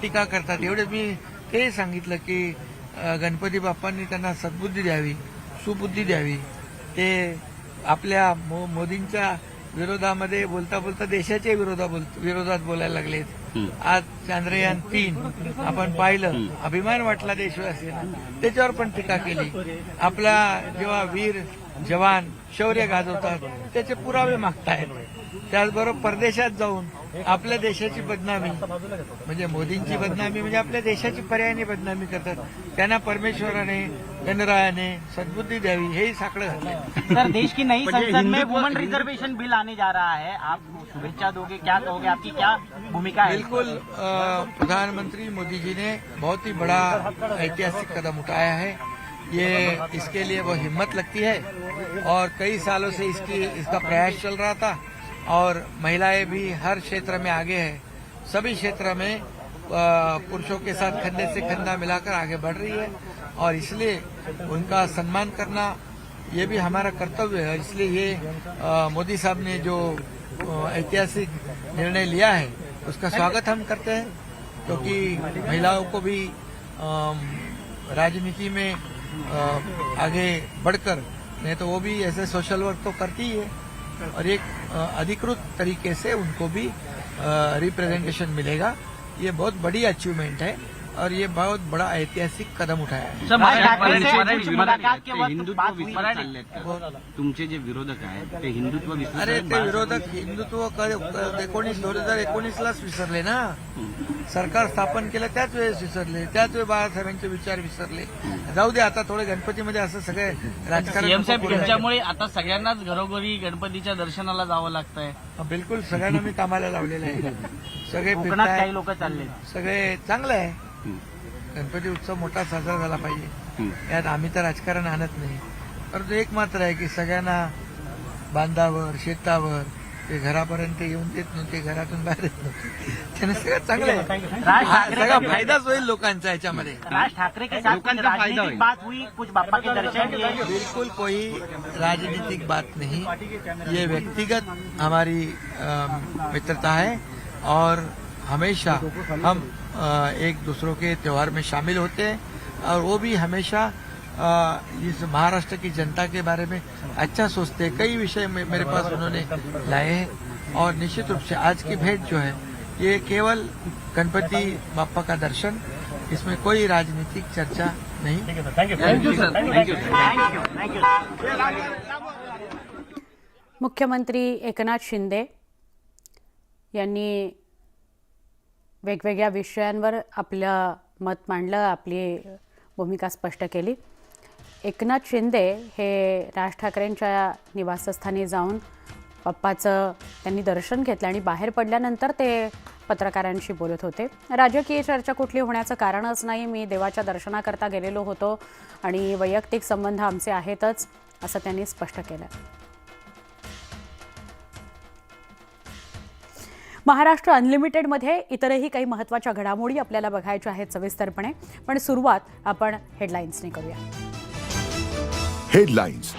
टीका करतात. एवढे मी ते सांगितलं की गणपती बाप्पांनी त्यांना सद्बुद्धी द्यावी, सुबुद्धी द्यावी. ते आपल्या मोदींच्या विरोधामध्ये बोलता बोलता देशाच्या विरोधात बोलायला लागलेत. आज चांद्रयान 3 आपण पाहिलं, अभिमान वाटला देशवासियांना, त्याच्यावर पण टीका केली. आपला जेव्हा वीर जवान शौर्य गाजवतात त्याचे पुरावे मागतायत. त्याचबरोबर परदेशात जाऊन आपल्या देशाची बदनामी, म्हणजे मोदींची बदनामी म्हणजे आपल्या देशाची पर्यायाने बदनामी करतात. त्यांना परमेश्वराने गणरायाने सद्बुद्धी द्यावी, हेही साकडं घातलं. सर, देश की नई संसद में वुमेन रिजर्वेशन बिल आने जा रहा है, आप शुभेच्छा दोगे, क्या कहोगे, आपकी क्या भूमिका है? बिल्कुल, प्रधानमंत्री मोदी जी ने बहुत ही बड़ा ऐतिहासिक कदम उठाया है. ये इसके लिए वो हिम्मत लगती है और कई सालों से इसका प्रयास चल रहा था. और महिलाएं भी हर क्षेत्र में आगे है. सभी क्षेत्र में पुरुषों के साथ कंधे से कंधा मिलाकर आगे बढ़ रही है और इसलिए उनका सम्मान करना ये भी हमारा कर्तव्य है. इसलिए ये मोदी साहब ने जो ऐतिहासिक निर्णय लिया है उसका स्वागत हम करते हैं, क्योंकि महिलाओं को भी राजनीति में आगे बढ़कर, नहीं तो वो भी ऐसे सोशल वर्क तो करती ही है और एक अधिकृत तरीके से उनको भी रिप्रेजेंटेशन मिलेगा. ये बहुत बड़ी अचीवमेंट है और ये बहुत बड़ा ऐतिहासिक कदम उठाया है. तुमचे जे विरोधक आहेत ते हिंदुत्व अरे ते विरोधक हिंदुत्व 2019लाच विसरले ना. सरकार स्थापन केलं त्याच वेळेस विसरले, त्याच वेळी बाळासाहेबांचे विचार विसरले. जाऊ दे, आता थोडे गणपतीमध्ये असं सगळे राजकारण. त्यांच्यामुळे आता सगळ्यांनाच घरोघरी गणपतीच्या दर्शनाला जावं लागतंय. बिलकुल, सगळ्यांना मी कामाला लावलेलं आहे. सगळे कोकणात फिरतायत, काही लोक चालले. सगळे चांगलं आहे. गणपती उत्सव मोठा साजरा झाला पाहिजे, यात आम्ही तर राजकारण आणत नाही. परंतु एक मात्र आहे की सगळ्यांना बांधावर शेतावर ते घरापर्यंत येऊन देत नव्हते, घरातून बाहेर येत नव्हते. त्याने सगळं चांगलं आहे, सगळा फायदाच होईल लोकांचा याच्यामध्ये. राज ठाकरे के साथ कुछ राजनीतिक बात हुई, कुछ बापा के दर्शन किए? बिल्कुल कोई राजनीतिक बात नहीं, ये व्यक्तिगत हमारी मित्रता है और हमेशा हम एक दूसरों के त्यौहार में शामिल होते हैं और वो भी हमेशा इस महाराष्ट्र की जनता के बारे में अच्छा सोचते हैं. कई विषय मेरे पास उन्होंने लाए हैं और निश्चित रूप से आज की भेंट जो है ये केवल गणपति बाप्पा का दर्शन, इसमें कोई राजनीतिक चर्चा नहीं. Thank you sir. Thank you. मुख्यमंत्री एकनाथ शिंदे यांनी वेगवेगळ्या विषयांवर आपलं मत मांडलं, आपली भूमिका स्पष्ट केली. एकनाथ शिंदे हे राज ठाकरेंच्या निवासस्थानी जाऊन बाप्पाचं त्यांनी दर्शन घेतलं आणि बाहेर पडल्यानंतर ते पत्रकारांशी बोलत होते. राजकीय चर्चा कुठली होण्याचं कारणच नाही, मी देवाच्या दर्शनाकरता गेलेलो होतो आणि वैयक्तिक संबंध आमचे आहेतच, असं त्यांनी स्पष्ट केलं. महाराष्ट्र अनलिमिटेडमध्ये इतरही काही महत्त्वाच्या घडामोडी आपल्याला बघायच्या आहेत सविस्तरपणे, पण सुरुवात आपण हेडलाईन्सने करूया. हेडलाईन्स